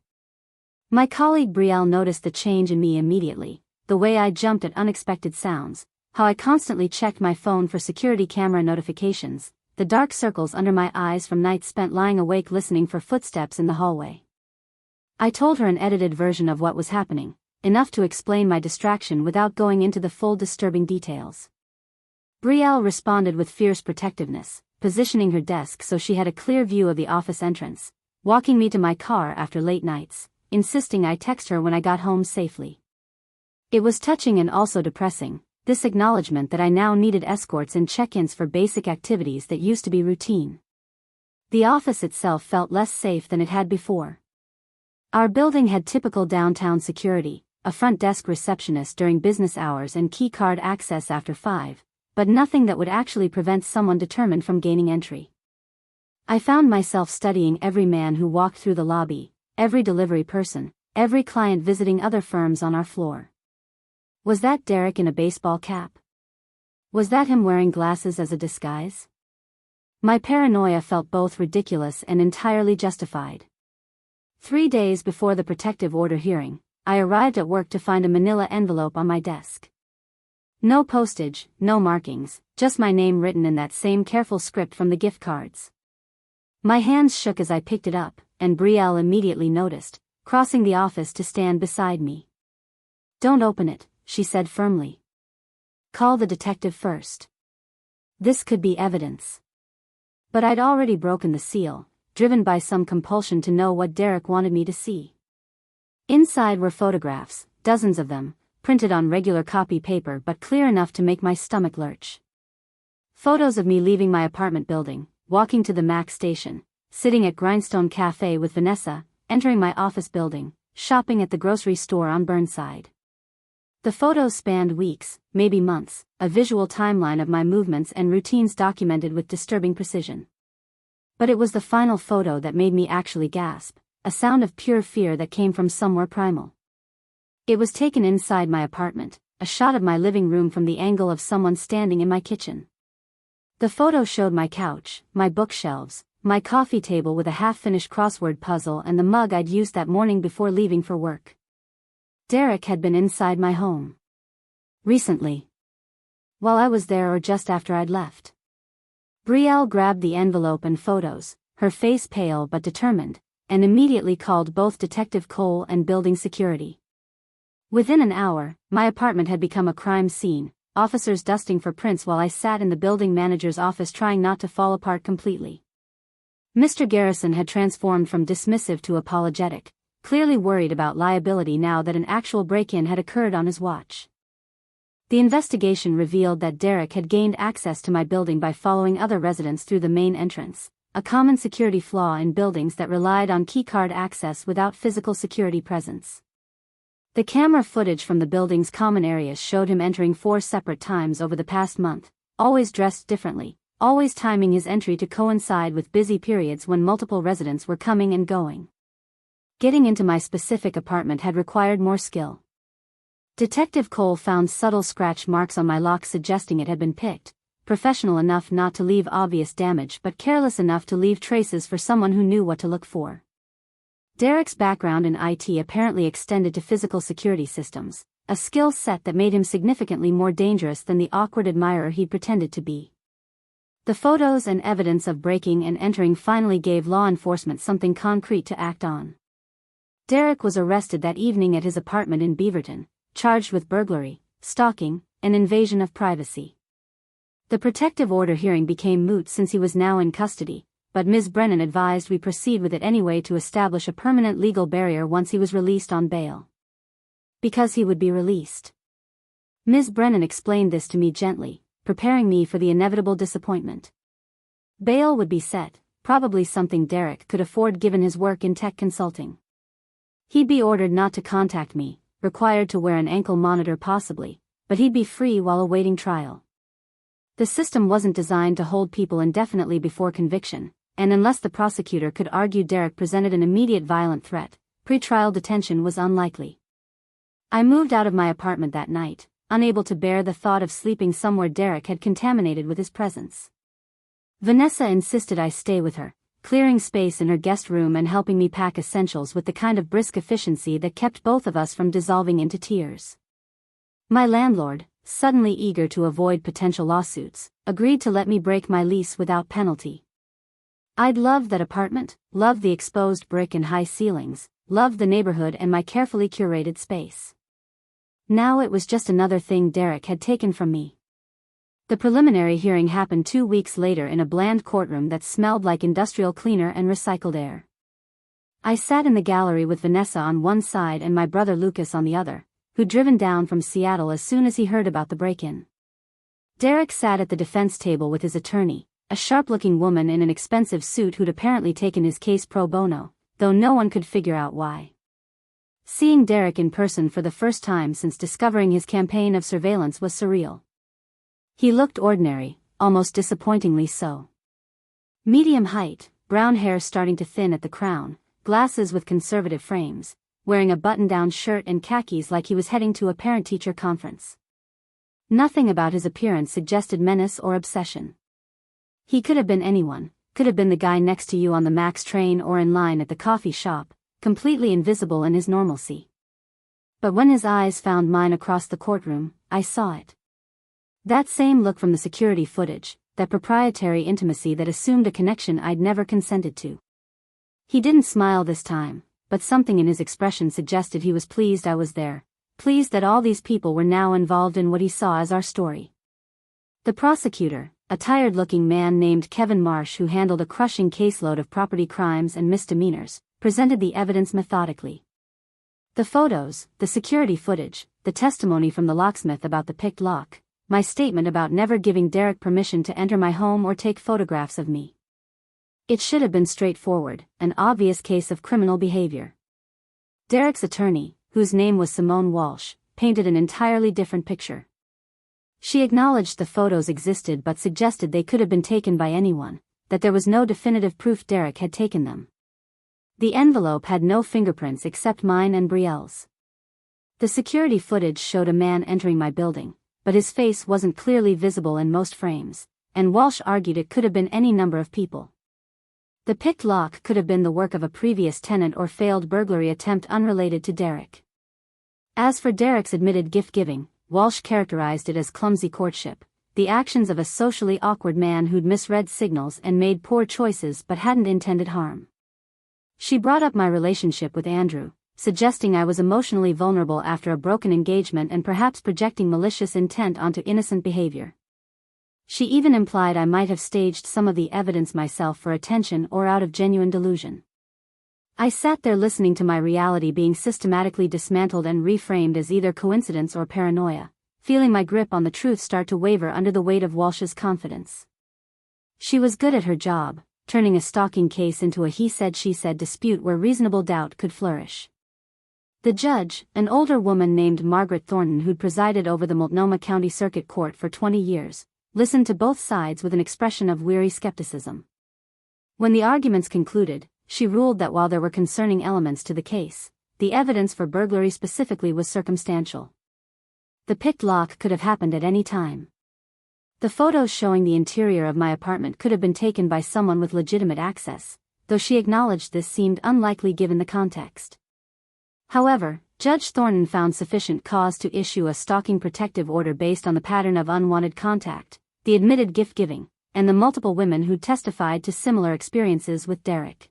My colleague Brielle noticed the change in me immediately, the way I jumped at unexpected sounds, how I constantly checked my phone for security camera notifications, the dark circles under my eyes from nights spent lying awake listening for footsteps in the hallway. I told her an edited version of what was happening, enough to explain my distraction without going into the full disturbing details. Brielle responded with fierce protectiveness, positioning her desk so she had a clear view of the office entrance, walking me to my car after late nights, insisting I text her when I got home safely. It was touching and also depressing, this acknowledgement that I now needed escorts and check-ins for basic activities that used to be routine. The office itself felt less safe than it had before. Our building had typical downtown security, a front desk receptionist during business hours and key card access after 5, but nothing that would actually prevent someone determined from gaining entry. I found myself studying every man who walked through the lobby, every delivery person, every client visiting other firms on our floor. Was that Derek in a baseball cap? Was that him wearing glasses as a disguise? My paranoia felt both ridiculous and entirely justified. 3 days before the protective order hearing, I arrived at work to find a manila envelope on my desk. No postage, no markings, just my name written in that same careful script from the gift cards. My hands shook as I picked it up, and Brielle immediately noticed, crossing the office to stand beside me. "Don't open it," she said firmly. "Call the detective first. This could be evidence." But I'd already broken the seal, driven by some compulsion to know what Derek wanted me to see. Inside were photographs, dozens of them, printed on regular copy paper but clear enough to make my stomach lurch. Photos of me leaving my apartment building, walking to the Max station, sitting at Grindstone Cafe with Vanessa, entering my office building, shopping at the grocery store on Burnside. The photos spanned weeks, maybe months, a visual timeline of my movements and routines documented with disturbing precision. But it was the final photo that made me actually gasp, a sound of pure fear that came from somewhere primal. It was taken inside my apartment, a shot of my living room from the angle of someone standing in my kitchen. The photo showed my couch, my bookshelves, my coffee table with a half-finished crossword puzzle and the mug I'd used that morning before leaving for work. Derek had been inside my home. Recently. While I was there or just after I'd left. Brielle grabbed the envelope and photos, her face pale but determined, and immediately called both Detective Cole and building security. Within an hour, my apartment had become a crime scene, officers dusting for prints while I sat in the building manager's office trying not to fall apart completely. Mr. Garrison had transformed from dismissive to apologetic, clearly worried about liability now that an actual break-in had occurred on his watch. The investigation revealed that Derek had gained access to my building by following other residents through the main entrance, a common security flaw in buildings that relied on keycard access without physical security presence. The camera footage from the building's common areas showed him entering 4 separate times over the past month, always dressed differently, always timing his entry to coincide with busy periods when multiple residents were coming and going. Getting into my specific apartment had required more skill. Detective Cole found subtle scratch marks on my lock suggesting it had been picked, professional enough not to leave obvious damage but careless enough to leave traces for someone who knew what to look for. Derek's background in IT apparently extended to physical security systems, a skill set that made him significantly more dangerous than the awkward admirer he'd pretended to be. The photos and evidence of breaking and entering finally gave law enforcement something concrete to act on. Derek was arrested that evening at his apartment in Beaverton, charged with burglary, stalking, and invasion of privacy. The protective order hearing became moot since he was now in custody, but Ms. Brennan advised we proceed with it anyway to establish a permanent legal barrier once he was released on bail. Because he would be released. Ms. Brennan explained this to me gently, preparing me for the inevitable disappointment. Bail would be set, probably something Derek could afford given his work in tech consulting. He'd be ordered not to contact me, required to wear an ankle monitor possibly, but he'd be free while awaiting trial. The system wasn't designed to hold people indefinitely before conviction, and unless the prosecutor could argue Derek presented an immediate violent threat, pretrial detention was unlikely. I moved out of my apartment that night, unable to bear the thought of sleeping somewhere Derek had contaminated with his presence. Vanessa insisted I stay with her, clearing space in her guest room and helping me pack essentials with the kind of brisk efficiency that kept both of us from dissolving into tears. My landlord, suddenly eager to avoid potential lawsuits, agreed to let me break my lease without penalty. I'd loved that apartment, loved the exposed brick and high ceilings, loved the neighborhood and my carefully curated space. Now it was just another thing Derek had taken from me. The preliminary hearing happened 2 weeks later in a bland courtroom that smelled like industrial cleaner and recycled air. I sat in the gallery with Vanessa on one side and my brother Lucas on the other, who'd driven down from Seattle as soon as he heard about the break-in. Derek sat at the defense table with his attorney, a sharp-looking woman in an expensive suit who'd apparently taken his case pro bono, though no one could figure out why. Seeing Derek in person for the first time since discovering his campaign of surveillance was surreal. He looked ordinary, almost disappointingly so. Medium height, brown hair starting to thin at the crown, glasses with conservative frames, wearing a button-down shirt and khakis like he was heading to a parent-teacher conference. Nothing about his appearance suggested menace or obsession. He could have been anyone, could have been the guy next to you on the Max train or in line at the coffee shop, completely invisible in his normalcy. But when his eyes found mine across the courtroom, I saw it. That same look from the security footage, that proprietary intimacy that assumed a connection I'd never consented to. He didn't smile this time, but something in his expression suggested he was pleased I was there, pleased that all these people were now involved in what he saw as our story. The prosecutor, a tired-looking man named Kevin Marsh who handled a crushing caseload of property crimes and misdemeanors, presented the evidence methodically. The photos, the security footage, the testimony from the locksmith about the picked lock, my statement about never giving Derek permission to enter my home or take photographs of me. It should have been straightforward, an obvious case of criminal behavior. Derek's attorney, whose name was Simone Walsh, painted an entirely different picture. She acknowledged the photos existed but suggested they could have been taken by anyone, that there was no definitive proof Derek had taken them. The envelope had no fingerprints except mine and Brielle's. The security footage showed a man entering my building, but his face wasn't clearly visible in most frames, and Walsh argued it could have been any number of people. The picked lock could have been the work of a previous tenant or failed burglary attempt unrelated to Derek. As for Derek's admitted gift-giving, Walsh characterized it as clumsy courtship, the actions of a socially awkward man who'd misread signals and made poor choices but hadn't intended harm. She brought up my relationship with Andrew, suggesting I was emotionally vulnerable after a broken engagement and perhaps projecting malicious intent onto innocent behavior. She even implied I might have staged some of the evidence myself for attention or out of genuine delusion. I sat there listening to my reality being systematically dismantled and reframed as either coincidence or paranoia, feeling my grip on the truth start to waver under the weight of Walsh's confidence. She was good at her job, turning a stalking case into a he-said-she-said dispute where reasonable doubt could flourish. The judge, an older woman named Margaret Thornton who'd presided over the Multnomah County Circuit Court for 20 years, listened to both sides with an expression of weary skepticism. When the arguments concluded, she ruled that while there were concerning elements to the case, the evidence for burglary specifically was circumstantial. The picked lock could have happened at any time. The photos showing the interior of my apartment could have been taken by someone with legitimate access, though she acknowledged this seemed unlikely given the context. However, Judge Thornton found sufficient cause to issue a stalking protective order based on the pattern of unwanted contact, the admitted gift-giving, and the multiple women who testified to similar experiences with Derek.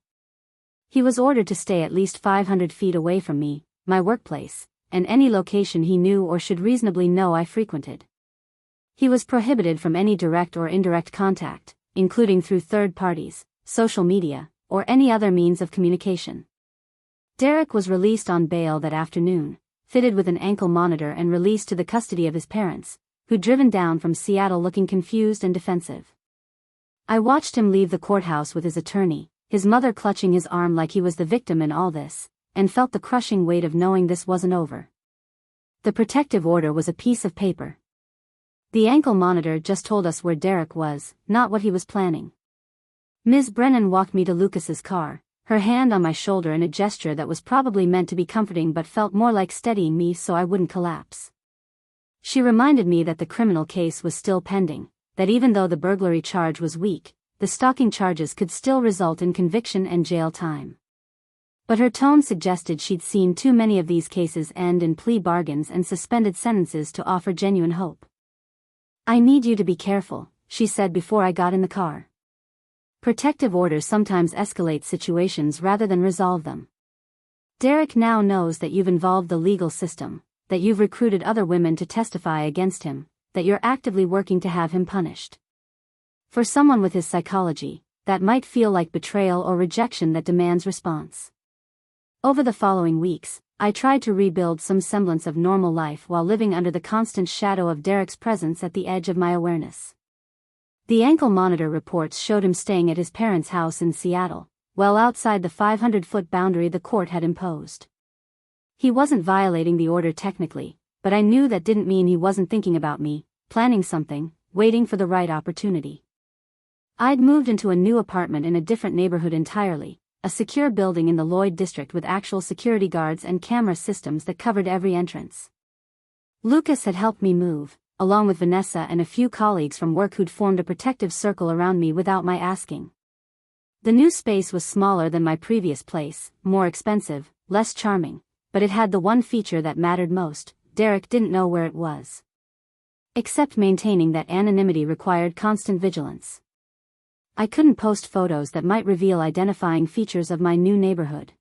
He was ordered to stay at least 500 feet away from me, my workplace, and any location he knew or should reasonably know I frequented. He was prohibited from any direct or indirect contact, including through third parties, social media, or any other means of communication. Derek was released on bail that afternoon, fitted with an ankle monitor and released to the custody of his parents, who'd driven down from Seattle looking confused and defensive. I watched him leave the courthouse with his attorney, his mother clutching his arm like he was the victim in all this, and felt the crushing weight of knowing this wasn't over. The protective order was a piece of paper. The ankle monitor just told us where Derek was, not what he was planning. Ms. Brennan walked me to Lucas's car, her hand on my shoulder in a gesture that was probably meant to be comforting but felt more like steadying me so I wouldn't collapse. She reminded me that the criminal case was still pending, that even though the burglary charge was weak, the stalking charges could still result in conviction and jail time. But her tone suggested she'd seen too many of these cases end in plea bargains and suspended sentences to offer genuine hope. "I need you to be careful," she said before I got in the car. Protective orders sometimes escalate situations rather than resolve them. Derek now knows that you've involved the legal system, that you've recruited other women to testify against him, that you're actively working to have him punished. For someone with his psychology, that might feel like betrayal or rejection that demands response. Over the following weeks, I tried to rebuild some semblance of normal life while living under the constant shadow of Derek's presence at the edge of my awareness. The ankle monitor reports showed him staying at his parents' house in Seattle, well outside the 500-foot boundary the court had imposed. He wasn't violating the order technically, but I knew that didn't mean he wasn't thinking about me, planning something, waiting for the right opportunity. I'd moved into a new apartment in a different neighborhood entirely, a secure building in the Lloyd district with actual security guards and camera systems that covered every entrance. Lucas had helped me move, along with Vanessa and a few colleagues from work who'd formed a protective circle around me without my asking. The new space was smaller than my previous place, more expensive, less charming, but it had the one feature that mattered most: Derek didn't know where it was. Except maintaining that anonymity required constant vigilance. I couldn't post photos that might reveal identifying features of my new neighborhood.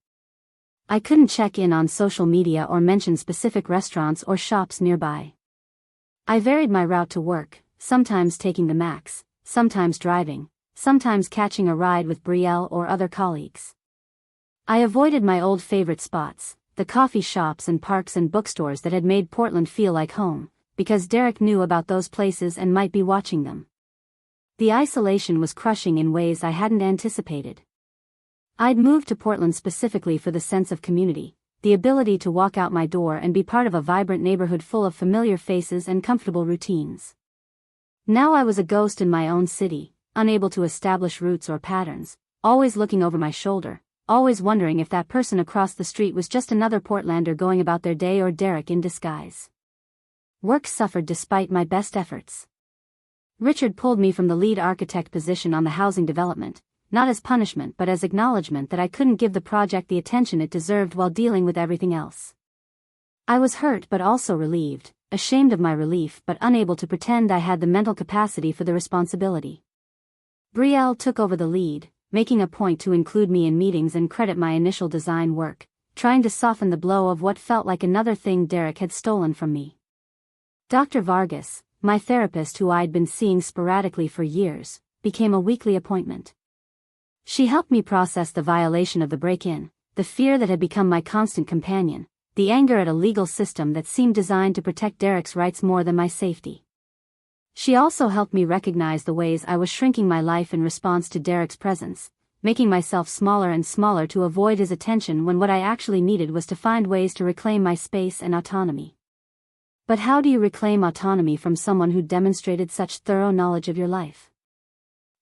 I couldn't check in on social media or mention specific restaurants or shops nearby. I varied my route to work, sometimes taking the Max, sometimes driving, sometimes catching a ride with Brielle or other colleagues. I avoided my old favorite spots, the coffee shops and parks and bookstores that had made Portland feel like home, because Derek knew about those places and might be watching them. The isolation was crushing in ways I hadn't anticipated. I'd moved to Portland specifically for the sense of community, the ability to walk out my door and be part of a vibrant neighborhood full of familiar faces and comfortable routines. Now I was a ghost in my own city, unable to establish roots or patterns, always looking over my shoulder, always wondering if that person across the street was just another Portlander going about their day or Derek in disguise. Work suffered despite my best efforts. Richard pulled me from the lead architect position on the housing development, not as punishment but as acknowledgement that I couldn't give the project the attention it deserved while dealing with everything else. I was hurt but also relieved, ashamed of my relief but unable to pretend I had the mental capacity for the responsibility. Brielle took over the lead, making a point to include me in meetings and credit my initial design work, trying to soften the blow of what felt like another thing Derek had stolen from me. Dr. Vargas, my therapist who I'd been seeing sporadically for years, became a weekly appointment. She helped me process the violation of the break-in, the fear that had become my constant companion, the anger at a legal system that seemed designed to protect Derek's rights more than my safety. She also helped me recognize the ways I was shrinking my life in response to Derek's presence, making myself smaller and smaller to avoid his attention when what I actually needed was to find ways to reclaim my space and autonomy. But how do you reclaim autonomy from someone who demonstrated such thorough knowledge of your life?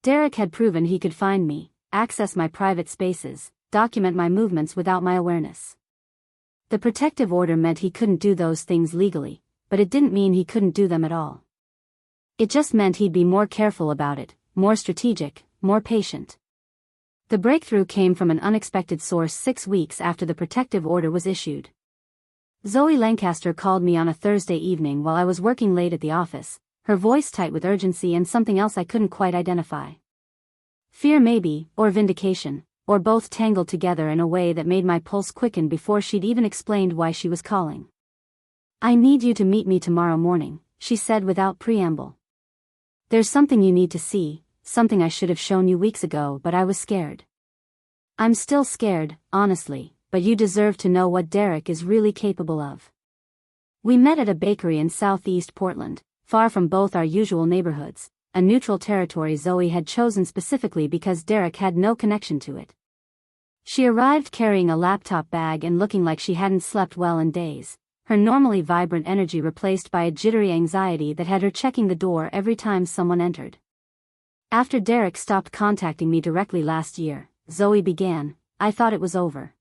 Derek had proven he could find me, access my private spaces, document my movements without my awareness. The protective order meant he couldn't do those things legally, but it didn't mean he couldn't do them at all. It just meant he'd be more careful about it, more strategic, more patient. The breakthrough came from an unexpected source 6 weeks after the protective order was issued. Zoe Lancaster called me on a Thursday evening while I was working late at the office, her voice tight with urgency and something else I couldn't quite identify. Fear maybe, or vindication, or both tangled together in a way that made my pulse quicken before she'd even explained why she was calling. "I need you to meet me tomorrow morning," she said without preamble. "There's something you need to see, something I should have shown you weeks ago but I was scared. I'm still scared, honestly, but you deserve to know what Derek is really capable of." We met at a bakery in southeast Portland, far from both our usual neighborhoods, a neutral territory Zoe had chosen specifically because Derek had no connection to it. She arrived carrying a laptop bag and looking like she hadn't slept well in days, her normally vibrant energy replaced by a jittery anxiety that had her checking the door every time someone entered. "After Derek stopped contacting me directly last year," Zoe began, "I thought it was over.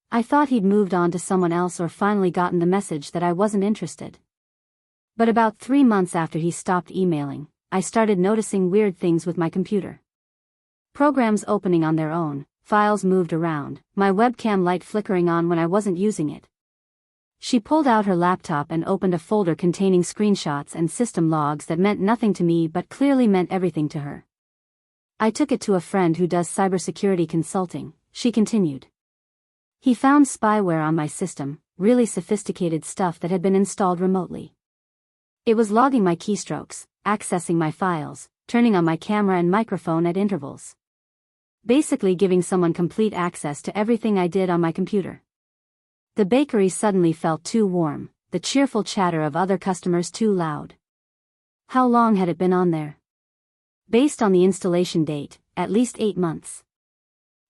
I thought he'd moved on to someone else or finally gotten the message that I wasn't interested. But about 3 months after he stopped emailing, I started noticing weird things with my computer. Programs opening on their own, files moved around, my webcam light flickering on when I wasn't using it." She pulled out her laptop and opened a folder containing screenshots and system logs that meant nothing to me but clearly meant everything to her. "I took it to a friend who does cybersecurity consulting," she continued. "He found spyware on my system, really sophisticated stuff that had been installed remotely. It was logging my keystrokes, accessing my files, turning on my camera and microphone at intervals. Basically giving someone complete access to everything I did on my computer." The bakery suddenly felt too warm, the cheerful chatter of other customers too loud. How long had it been on there? Based on the installation date, at least 8 months.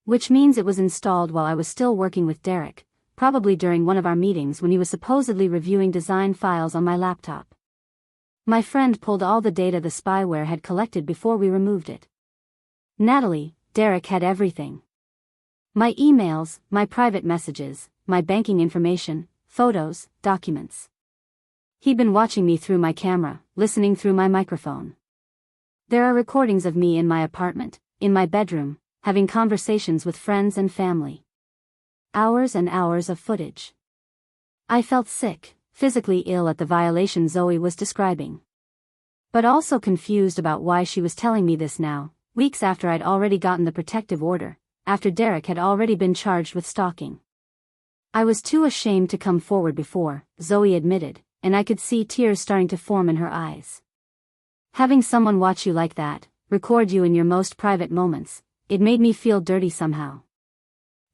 Which means it was installed while I was still working with Derek, probably during one of our meetings when he was supposedly reviewing design files on my laptop. My friend pulled all the data the spyware had collected before we removed it. Natalie, Derek had everything. My emails, my private messages, my banking information, photos, documents. He'd been watching me through my camera, listening through my microphone. There are recordings of me in my apartment, in my bedroom, having conversations with friends and family. Hours and hours of footage. I felt sick, physically ill at the violation Zoe was describing. But also confused about why she was telling me this now, weeks after I'd already gotten the protective order, after Derek had already been charged with stalking. "I was too ashamed to come forward before," Zoe admitted, and I could see tears starting to form in her eyes. "Having someone watch you like that, record you in your most private moments, it made me feel dirty somehow."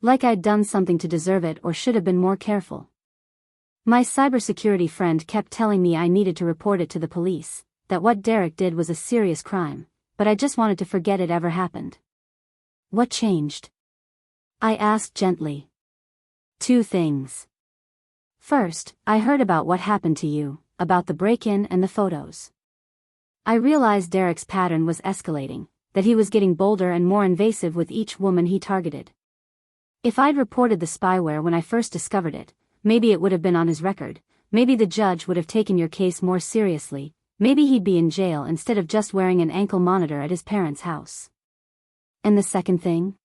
Like I'd done something to deserve it or should have been more careful. My cybersecurity friend kept telling me I needed to report it to the police, that what Derek did was a serious crime, but I just wanted to forget it ever happened. What changed? I asked gently. Two things. First, I heard about what happened to you, about the break-in and the photos. I realized Derek's pattern was escalating, that he was getting bolder and more invasive with each woman he targeted. If I'd reported the spyware when I first discovered it, maybe it would have been on his record, maybe the judge would have taken your case more seriously, maybe he'd be in jail instead of just wearing an ankle monitor at his parents' house. And the second thing?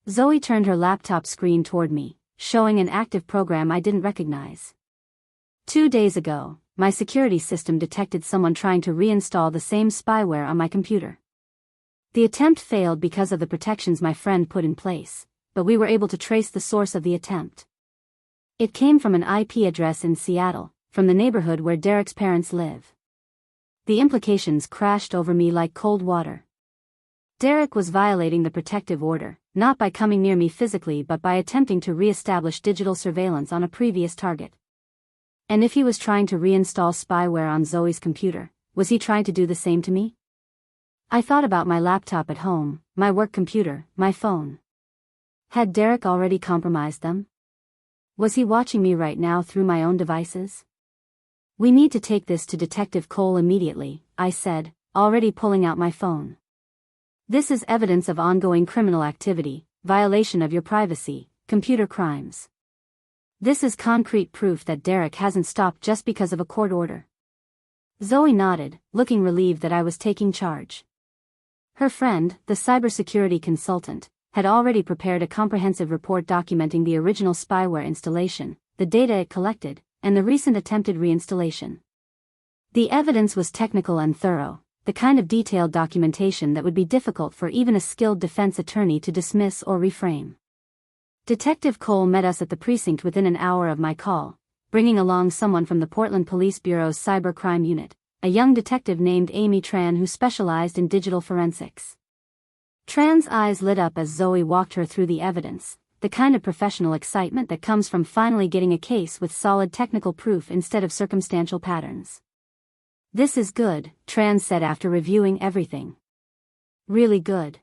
Zoe turned her laptop screen toward me, showing an active program I didn't recognize. 2 days ago, my security system detected someone trying to reinstall the same spyware on my computer. The attempt failed because of the protections my friend put in place, but we were able to trace the source of the attempt. It came from an IP address in Seattle, from the neighborhood where Derek's parents live. The implications crashed over me like cold water. Derek was violating the protective order, not by coming near me physically but by attempting to re-establish digital surveillance on a previous target. And if he was trying to reinstall spyware on Zoe's computer, was he trying to do the same to me? I thought about my laptop at home, my work computer, my phone. Had Derek already compromised them? Was he watching me right now through my own devices? We need to take this to Detective Cole immediately, I said, already pulling out my phone. This is evidence of ongoing criminal activity, violation of your privacy, computer crimes. This is concrete proof that Derek hasn't stopped just because of a court order. Zoe nodded, looking relieved that I was taking charge. Her friend, the cybersecurity consultant, had already prepared a comprehensive report documenting the original spyware installation, the data it collected, and the recent attempted reinstallation. The evidence was technical and thorough, the kind of detailed documentation that would be difficult for even a skilled defense attorney to dismiss or reframe. Detective Cole met us at the precinct within an hour of my call, bringing along someone from the Portland Police Bureau's cybercrime unit, a young detective named Amy Tran who specialized in digital forensics. Tran's eyes lit up as Zoe walked her through the evidence, the kind of professional excitement that comes from finally getting a case with solid technical proof instead of circumstantial patterns. This is good, Tran said after reviewing everything. Really good.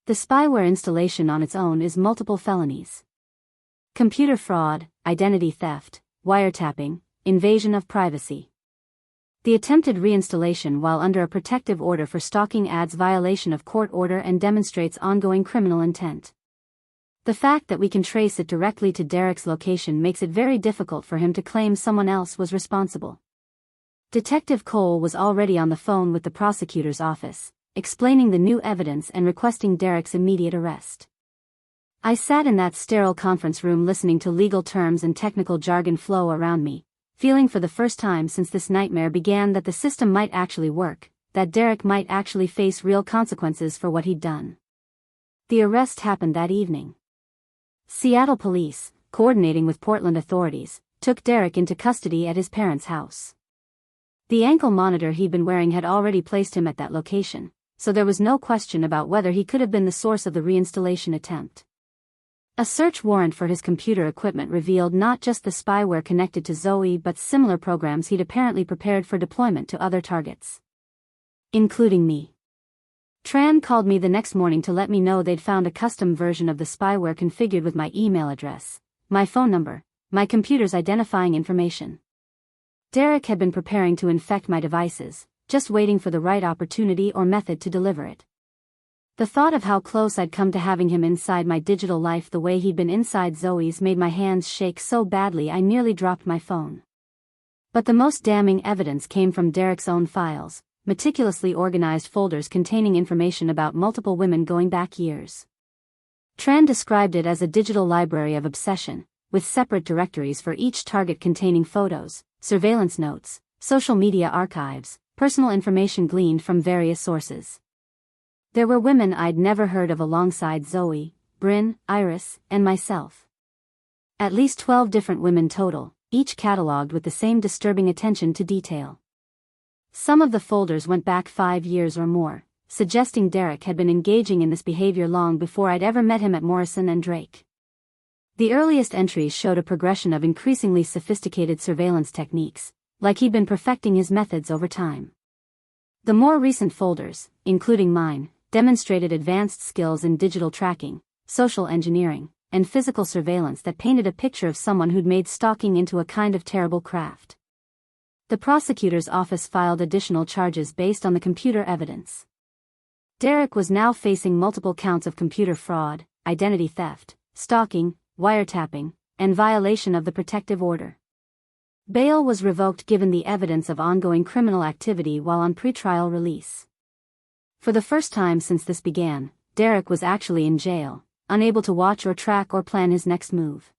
The spyware installation on its own is multiple felonies. Computer fraud, identity theft, wiretapping, invasion of privacy. The attempted reinstallation while under a protective order for stalking adds violation of court order and demonstrates ongoing criminal intent. The fact that we can trace it directly to Derek's location makes it very difficult for him to claim someone else was responsible. Detective Cole was already on the phone with the prosecutor's office, explaining the new evidence and requesting Derek's immediate arrest. I sat in that sterile conference room listening to legal terms and technical jargon flow around me, feeling for the first time since this nightmare began that the system might actually work, that Derek might actually face real consequences for what he'd done. The arrest happened that evening. Seattle police, coordinating with Portland authorities, took Derek into custody at his parents' house. The ankle monitor he'd been wearing had already placed him at that location, so there was no question about whether he could have been the source of the reinstallation attempt. A search warrant for his computer equipment revealed not just the spyware connected to Zoe but similar programs he'd apparently prepared for deployment to other targets. Including me. Tran called me the next morning to let me know they'd found a custom version of the spyware configured with my email address, my phone number, my computer's identifying information. Derek had been preparing to infect my devices, just waiting for the right opportunity or method to deliver it. The thought of how close I'd come to having him inside my digital life the way he'd been inside Zoe's made my hands shake so badly I nearly dropped my phone. But the most damning evidence came from Derek's own files, meticulously organized folders containing information about multiple women going back years. Tran described it as a digital library of obsession, with separate directories for each target containing photos, surveillance notes, social media archives, personal information gleaned from various sources. There were women I'd never heard of alongside Zoe, Bryn, Iris, and myself. At least 12 different women total, each catalogued with the same disturbing attention to detail. Some of the folders went back 5 years or more, suggesting Derek had been engaging in this behavior long before I'd ever met him at Morrison and Drake. The earliest entries showed a progression of increasingly sophisticated surveillance techniques, like he'd been perfecting his methods over time. The more recent folders, including mine, demonstrated advanced skills in digital tracking, social engineering, and physical surveillance that painted a picture of someone who'd made stalking into a kind of terrible craft. The prosecutor's office filed additional charges based on the computer evidence. Derek was now facing multiple counts of computer fraud, identity theft, stalking, wiretapping, and violation of the protective order. Bail was revoked given the evidence of ongoing criminal activity while on pretrial release. For the first time since this began, Derek was actually in jail, unable to watch or track or plan his next move.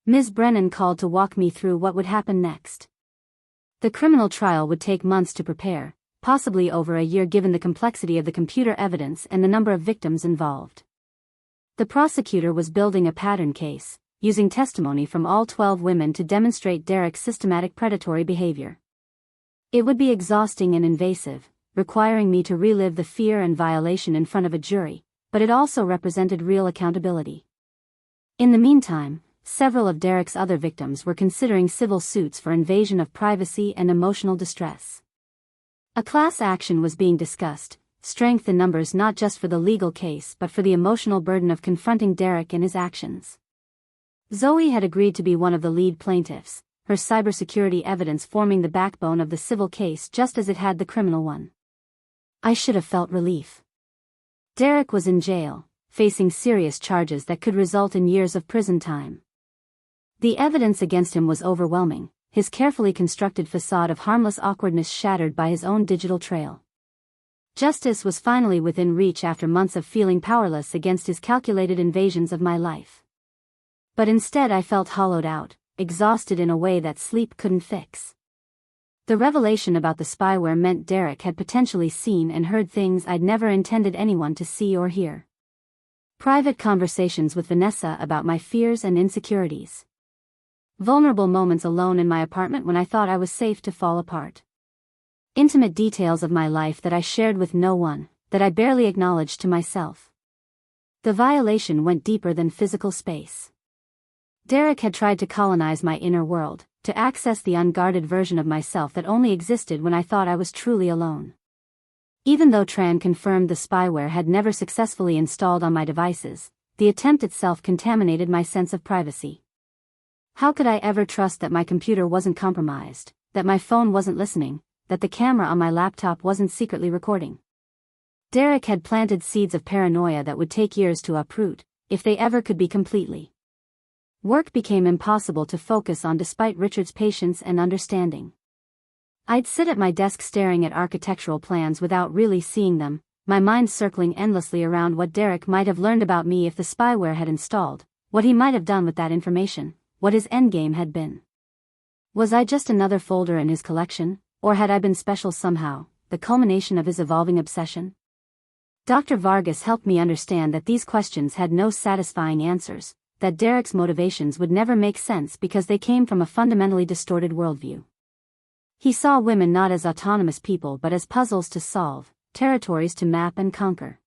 Ms. Brennan called to walk me through what would happen next. The criminal trial would take months to prepare, possibly over a year given the complexity of the computer evidence and the number of victims involved. The prosecutor was building a pattern case, using testimony from all 12 women to demonstrate Derek's systematic predatory behavior. It would be exhausting and invasive, requiring me to relive the fear and violation in front of a jury, but it also represented real accountability. In the meantime, several of Derek's other victims were considering civil suits for invasion of privacy and emotional distress. A class action was being discussed, strength in numbers not just for the legal case but for the emotional burden of confronting Derek and his actions. Zoe had agreed to be one of the lead plaintiffs, her cybersecurity evidence forming the backbone of the civil case just as it had the criminal one. I should have felt relief. Derek was in jail, facing serious charges that could result in years of prison time. The evidence against him was overwhelming, his carefully constructed facade of harmless awkwardness shattered by his own digital trail. Justice was finally within reach after months of feeling powerless against his calculated invasions of my life. But instead I felt hollowed out, exhausted in a way that sleep couldn't fix. The revelation about the spyware meant Derek had potentially seen and heard things I'd never intended anyone to see or hear. Private conversations with Vanessa about my fears and insecurities. Vulnerable moments alone in my apartment when I thought I was safe to fall apart. Intimate details of my life that I shared with no one, that I barely acknowledged to myself. The violation went deeper than physical space. Derek had tried to colonize my inner world, to access the unguarded version of myself that only existed when I thought I was truly alone. Even though Tran confirmed the spyware had never successfully installed on my devices, the attempt itself contaminated my sense of privacy. How could I ever trust that my computer wasn't compromised, that my phone wasn't listening, that the camera on my laptop wasn't secretly recording? Derek had planted seeds of paranoia that would take years to uproot, if they ever could be completely. Work became impossible to focus on despite Richard's patience and understanding. I'd sit at my desk staring at architectural plans without really seeing them, my mind circling endlessly around what Derek might have learned about me if the spyware had installed, what he might have done with that information, what his endgame had been. Was I just another folder in his collection, or had I been special somehow, the culmination of his evolving obsession? Dr. Vargas helped me understand that these questions had no satisfying answers, that Derek's motivations would never make sense because they came from a fundamentally distorted worldview. He saw women not as autonomous people but as puzzles to solve, territories to map and conquer.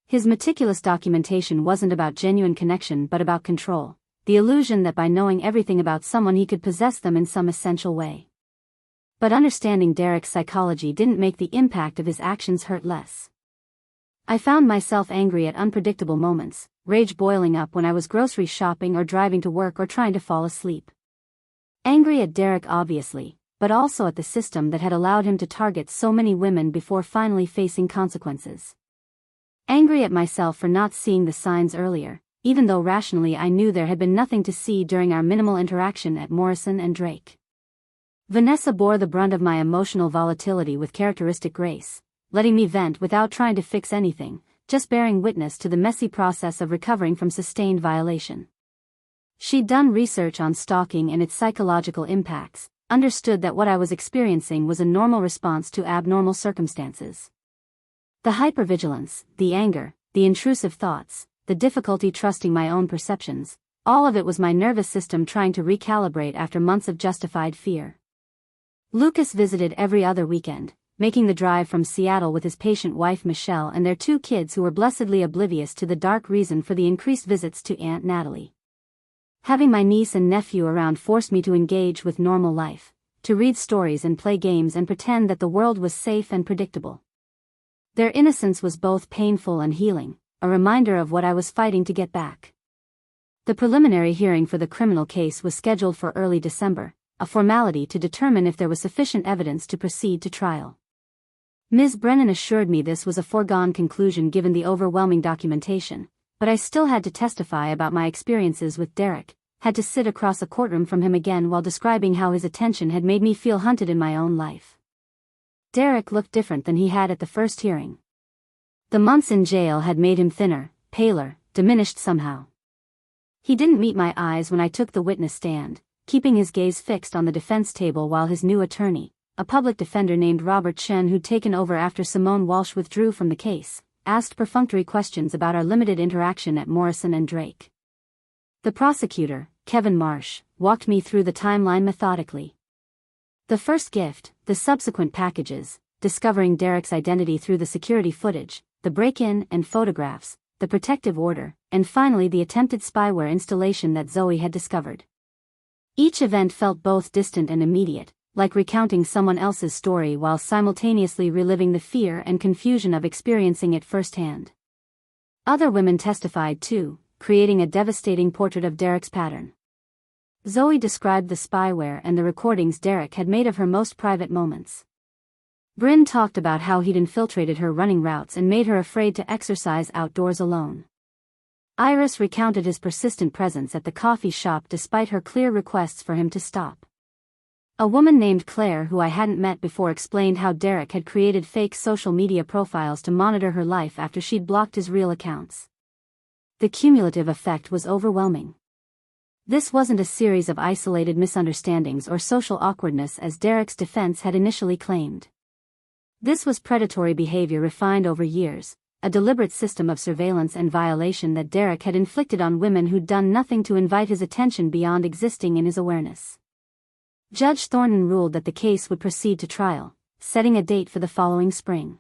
His meticulous documentation wasn't about genuine connection but about control, the illusion that by knowing everything about someone he could possess them in some essential way. But understanding Derek's psychology didn't make the impact of his actions hurt less. I found myself angry at unpredictable moments, rage boiling up when I was grocery shopping or driving to work or trying to fall asleep. Angry at Derek obviously, but also at the system that had allowed him to target so many women before finally facing consequences. Angry at myself for not seeing the signs earlier, even though rationally I knew there had been nothing to see during our minimal interaction at Morrison and Drake. Vanessa bore the brunt of my emotional volatility with characteristic grace, letting me vent without trying to fix anything, just bearing witness to the messy process of recovering from sustained violation. She'd done research on stalking and its psychological impacts, understood that what I was experiencing was a normal response to abnormal circumstances. The hypervigilance, the anger, the intrusive thoughts, the difficulty trusting my own perceptions, all of it was my nervous system trying to recalibrate after months of justified fear. Lucas visited every other weekend, making the drive from Seattle with his patient wife Michelle and their 2 kids who were blessedly oblivious to the dark reason for the increased visits to Aunt Natalie. Having my niece and nephew around forced me to engage with normal life, to read stories and play games and pretend that the world was safe and predictable. Their innocence was both painful and healing, a reminder of what I was fighting to get back. The preliminary hearing for the criminal case was scheduled for early December, a formality to determine if there was sufficient evidence to proceed to trial. Ms. Brennan assured me this was a foregone conclusion given the overwhelming documentation, but I still had to testify about my experiences with Derek, had to sit across a courtroom from him again while describing how his attention had made me feel hunted in my own life. Derek looked different than he had at the first hearing. The months in jail had made him thinner, paler, diminished somehow. He didn't meet my eyes when I took the witness stand, keeping his gaze fixed on the defense table while his new attorney, a public defender named Robert Chen who'd taken over after Simone Walsh withdrew from the case, asked perfunctory questions about our limited interaction at Morrison and Drake. The prosecutor, Kevin Marsh, walked me through the timeline methodically. The first gift, the subsequent packages, discovering Derek's identity through the security footage, the break-in and photographs, the protective order, and finally the attempted spyware installation that Zoe had discovered. Each event felt both distant and immediate, like recounting someone else's story while simultaneously reliving the fear and confusion of experiencing it firsthand. Other women testified too, creating a devastating portrait of Derek's pattern. Zoe described the spyware and the recordings Derek had made of her most private moments. Bryn talked about how he'd infiltrated her running routes and made her afraid to exercise outdoors alone. Iris recounted his persistent presence at the coffee shop despite her clear requests for him to stop. A woman named Claire who I hadn't met before explained how Derek had created fake social media profiles to monitor her life after she'd blocked his real accounts. The cumulative effect was overwhelming. This wasn't a series of isolated misunderstandings or social awkwardness as Derek's defense had initially claimed. This was predatory behavior refined over years, a deliberate system of surveillance and violation that Derek had inflicted on women who'd done nothing to invite his attention beyond existing in his awareness. Judge Thornton ruled that the case would proceed to trial, setting a date for the following spring.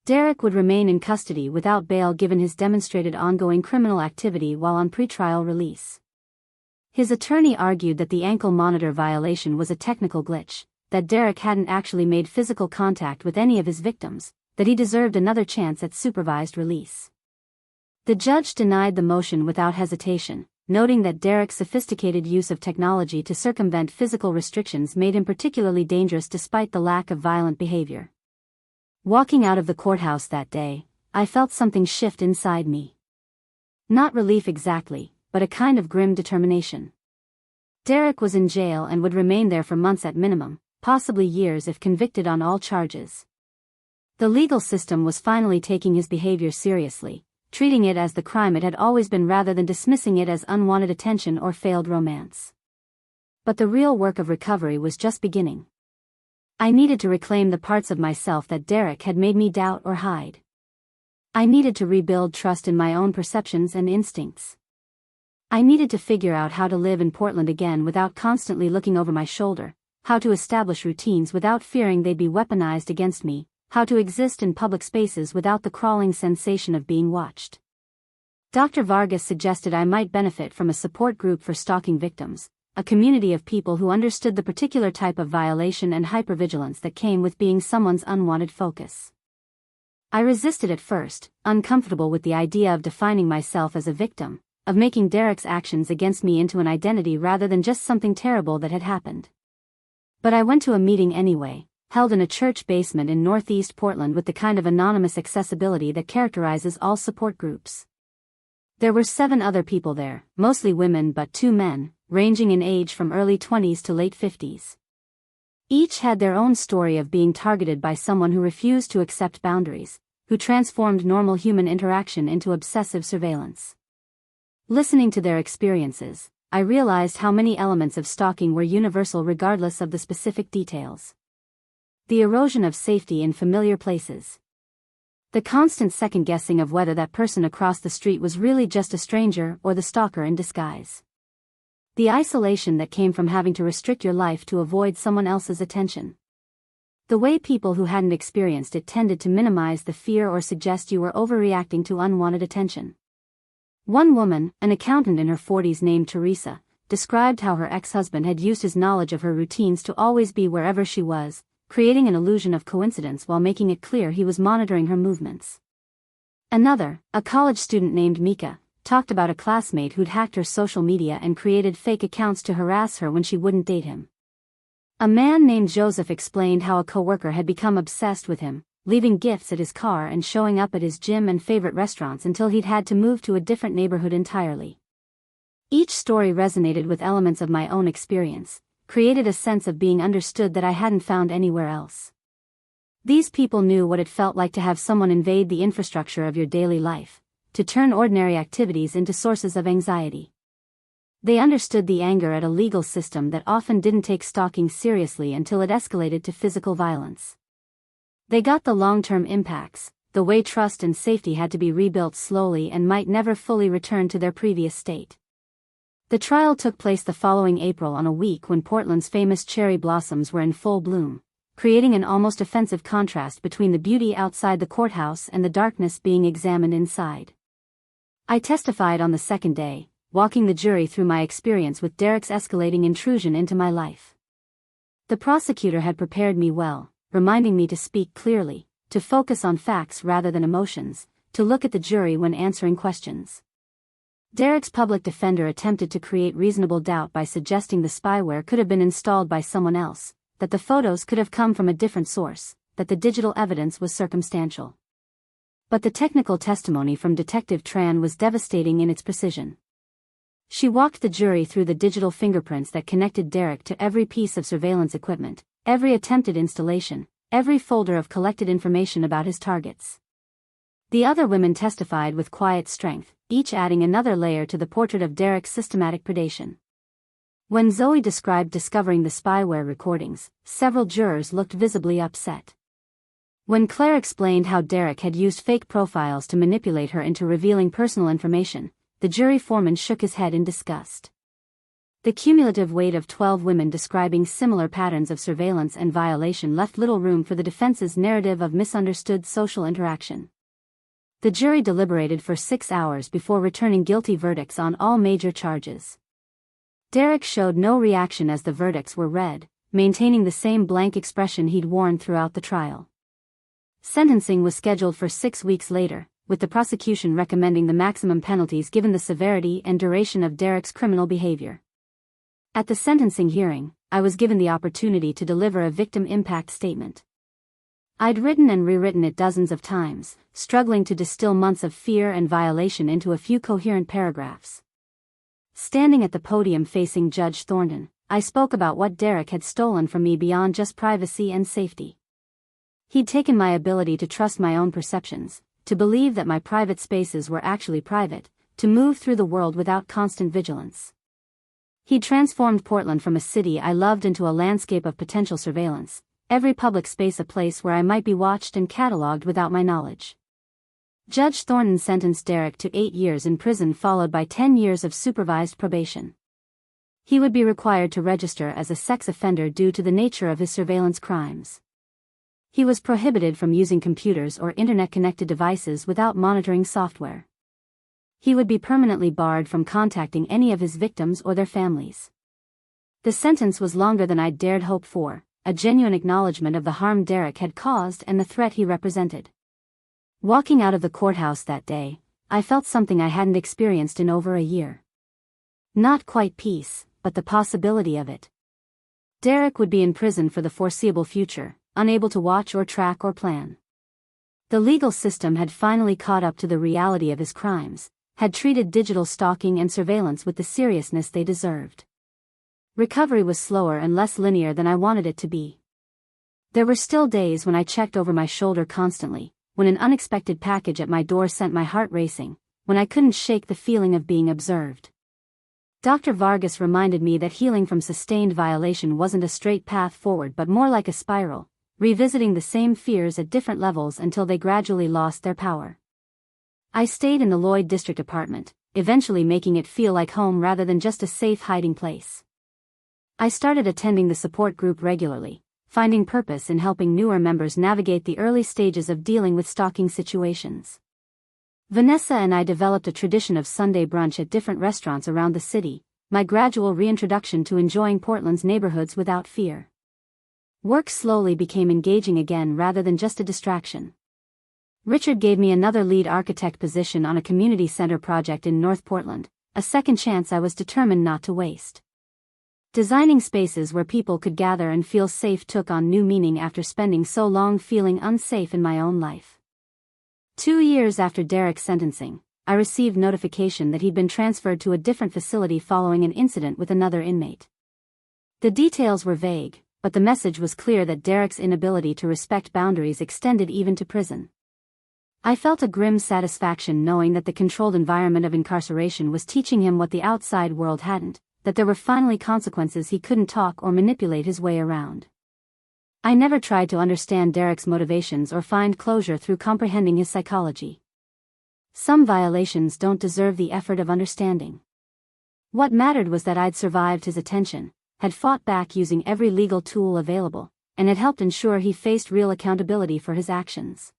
Derek would remain in custody without bail given his demonstrated ongoing criminal activity while on pretrial release. His attorney argued that the ankle monitor violation was a technical glitch, that Derek hadn't actually made physical contact with any of his victims, that he deserved another chance at supervised release. The judge denied the motion without hesitation, noting that Derek's sophisticated use of technology to circumvent physical restrictions made him particularly dangerous despite the lack of violent behavior. Walking out of the courthouse that day, I felt something shift inside me. Not relief exactly, but a kind of grim determination. Derek was in jail and would remain there for months at minimum, possibly years if convicted on all charges. The legal system was finally taking his behavior seriously, treating it as the crime it had always been rather than dismissing it as unwanted attention or failed romance. But the real work of recovery was just beginning. I needed to reclaim the parts of myself that Derek had made me doubt or hide. I needed to rebuild trust in my own perceptions and instincts. I needed to figure out how to live in Portland again without constantly looking over my shoulder, how to establish routines without fearing they'd be weaponized against me, how to exist in public spaces without the crawling sensation of being watched. Dr. Vargas suggested I might benefit from a support group for stalking victims, a community of people who understood the particular type of violation and hypervigilance that came with being someone's unwanted focus. I resisted at first, uncomfortable with the idea of defining myself as a victim, of making Derek's actions against me into an identity rather than just something terrible that had happened. But I went to a meeting anyway, held in a church basement in Northeast Portland with the kind of anonymous accessibility that characterizes all support groups. There were 7 other people there, mostly women but 2 men, ranging in age from early 20s to late 50s. Each had their own story of being targeted by someone who refused to accept boundaries, who transformed normal human interaction into obsessive surveillance. Listening to their experiences, I realized how many elements of stalking were universal regardless of the specific details. The erosion of safety in familiar places. The constant second-guessing of whether that person across the street was really just a stranger or the stalker in disguise. The isolation that came from having to restrict your life to avoid someone else's attention. The way people who hadn't experienced it tended to minimize the fear or suggest you were overreacting to unwanted attention. One woman, an accountant in her 40s named Teresa, described how her ex-husband had used his knowledge of her routines to always be wherever she was, creating an illusion of coincidence while making it clear he was monitoring her movements. Another, a college student named Mika, talked about a classmate who'd hacked her social media and created fake accounts to harass her when she wouldn't date him. A man named Joseph explained how a coworker had become obsessed with him, leaving gifts at his car and showing up at his gym and favorite restaurants until he'd had to move to a different neighborhood entirely. Each story resonated with elements of my own experience, created a sense of being understood that I hadn't found anywhere else. These people knew what it felt like to have someone invade the infrastructure of your daily life, to turn ordinary activities into sources of anxiety. They understood the anger at a legal system that often didn't take stalking seriously until it escalated to physical violence. They got the long-term impacts, the way trust and safety had to be rebuilt slowly and might never fully return to their previous state. The trial took place the following April on a week when Portland's famous cherry blossoms were in full bloom, creating an almost offensive contrast between the beauty outside the courthouse and the darkness being examined inside. I testified on the second day, walking the jury through my experience with Derek's escalating intrusion into my life. The prosecutor had prepared me well, reminding me to speak clearly, to focus on facts rather than emotions, to look at the jury when answering questions. Derek's public defender attempted to create reasonable doubt by suggesting the spyware could have been installed by someone else, that the photos could have come from a different source, that the digital evidence was circumstantial. But the technical testimony from Detective Tran was devastating in its precision. She walked the jury through the digital fingerprints that connected Derek to every piece of surveillance equipment, every attempted installation, every folder of collected information about his targets. The other women testified with quiet strength, each adding another layer to the portrait of Derek's systematic predation. When Zoe described discovering the spyware recordings, several jurors looked visibly upset. When Claire explained how Derek had used fake profiles to manipulate her into revealing personal information, the jury foreman shook his head in disgust. The cumulative weight of 12 women describing similar patterns of surveillance and violation left little room for the defense's narrative of misunderstood social interaction. The jury deliberated for 6 hours before returning guilty verdicts on all major charges. Derek showed no reaction as the verdicts were read, maintaining the same blank expression he'd worn throughout the trial. Sentencing was scheduled for 6 weeks later, with the prosecution recommending the maximum penalties given the severity and duration of Derek's criminal behavior. At the sentencing hearing, I was given the opportunity to deliver a victim impact statement. I'd written and rewritten it dozens of times, struggling to distill months of fear and violation into a few coherent paragraphs. Standing at the podium facing Judge Thornton, I spoke about what Derek had stolen from me beyond just privacy and safety. He'd taken my ability to trust my own perceptions, to believe that my private spaces were actually private, to move through the world without constant vigilance. He'd transformed Portland from a city I loved into a landscape of potential surveillance, every public space a place where I might be watched and catalogued without my knowledge. Judge Thornton sentenced Derek to 8 years in prison followed by 10 years of supervised probation. He would be required to register as a sex offender due to the nature of his surveillance crimes. He was prohibited from using computers or internet-connected devices without monitoring software. He would be permanently barred from contacting any of his victims or their families. The sentence was longer than I'd dared hope for, a genuine acknowledgement of the harm Derek had caused and the threat he represented. Walking out of the courthouse that day, I felt something I hadn't experienced in over a year. Not quite peace, but the possibility of it. Derek would be in prison for the foreseeable future, unable to watch or track or plan. The legal system had finally caught up to the reality of his crimes, had treated digital stalking and surveillance with the seriousness they deserved. Recovery was slower and less linear than I wanted it to be. There were still days when I checked over my shoulder constantly, when an unexpected package at my door sent my heart racing, when I couldn't shake the feeling of being observed. Dr. Vargas reminded me that healing from sustained violation wasn't a straight path forward but more like a spiral, revisiting the same fears at different levels until they gradually lost their power. I stayed in the Lloyd District apartment, eventually making it feel like home rather than just a safe hiding place. I started attending the support group regularly, finding purpose in helping newer members navigate the early stages of dealing with stalking situations. Vanessa and I developed a tradition of Sunday brunch at different restaurants around the city, my gradual reintroduction to enjoying Portland's neighborhoods without fear. Work slowly became engaging again rather than just a distraction. Richard gave me another lead architect position on a community center project in North Portland, a second chance I was determined not to waste. Designing spaces where people could gather and feel safe took on new meaning after spending so long feeling unsafe in my own life. 2 years after Derek's sentencing, I received notification that he'd been transferred to a different facility following an incident with another inmate. The details were vague, but the message was clear that Derek's inability to respect boundaries extended even to prison. I felt a grim satisfaction knowing that the controlled environment of incarceration was teaching him what the outside world hadn't, that there were finally consequences he couldn't talk or manipulate his way around. I never tried to understand Derek's motivations or find closure through comprehending his psychology. Some violations don't deserve the effort of understanding. What mattered was that I'd survived his attention, had fought back using every legal tool available, and had helped ensure he faced real accountability for his actions.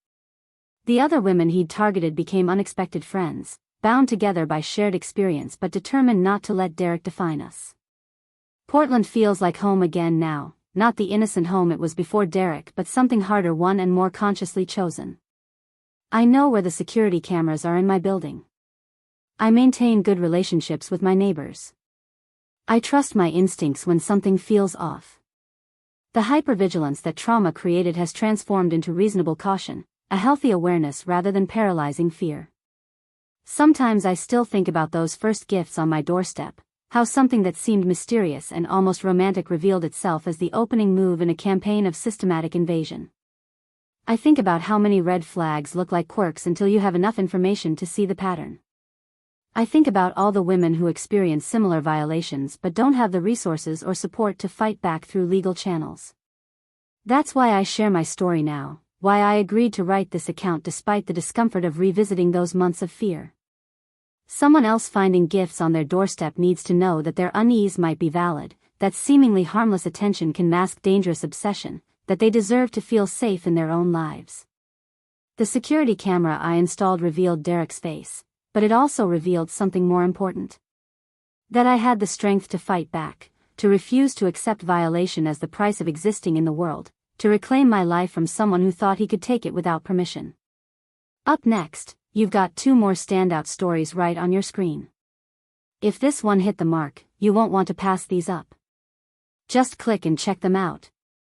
The other women he'd targeted became unexpected friends, bound together by shared experience but determined not to let Derek define us. Portland feels like home again now, not the innocent home it was before Derek but something harder, one and more consciously chosen. I know where the security cameras are in my building. I maintain good relationships with my neighbors. I trust my instincts when something feels off. The hypervigilance that trauma created has transformed into reasonable caution, a healthy awareness rather than paralyzing fear. Sometimes I still think about those first gifts on my doorstep, how something that seemed mysterious and almost romantic revealed itself as the opening move in a campaign of systematic invasion. I think about how many red flags look like quirks until you have enough information to see the pattern. I think about all the women who experience similar violations but don't have the resources or support to fight back through legal channels. That's why I share my story now, why I agreed to write this account despite the discomfort of revisiting those months of fear. Someone else finding gifts on their doorstep needs to know that their unease might be valid, that seemingly harmless attention can mask dangerous obsession, that they deserve to feel safe in their own lives. The security camera I installed revealed Derek's face, but it also revealed something more important. That I had the strength to fight back, to refuse to accept violation as the price of existing in the world, to reclaim my life from someone who thought he could take it without permission. Up next, you've got 2 more standout stories right on your screen. If this one hit the mark, you won't want to pass these up. Just click and check them out.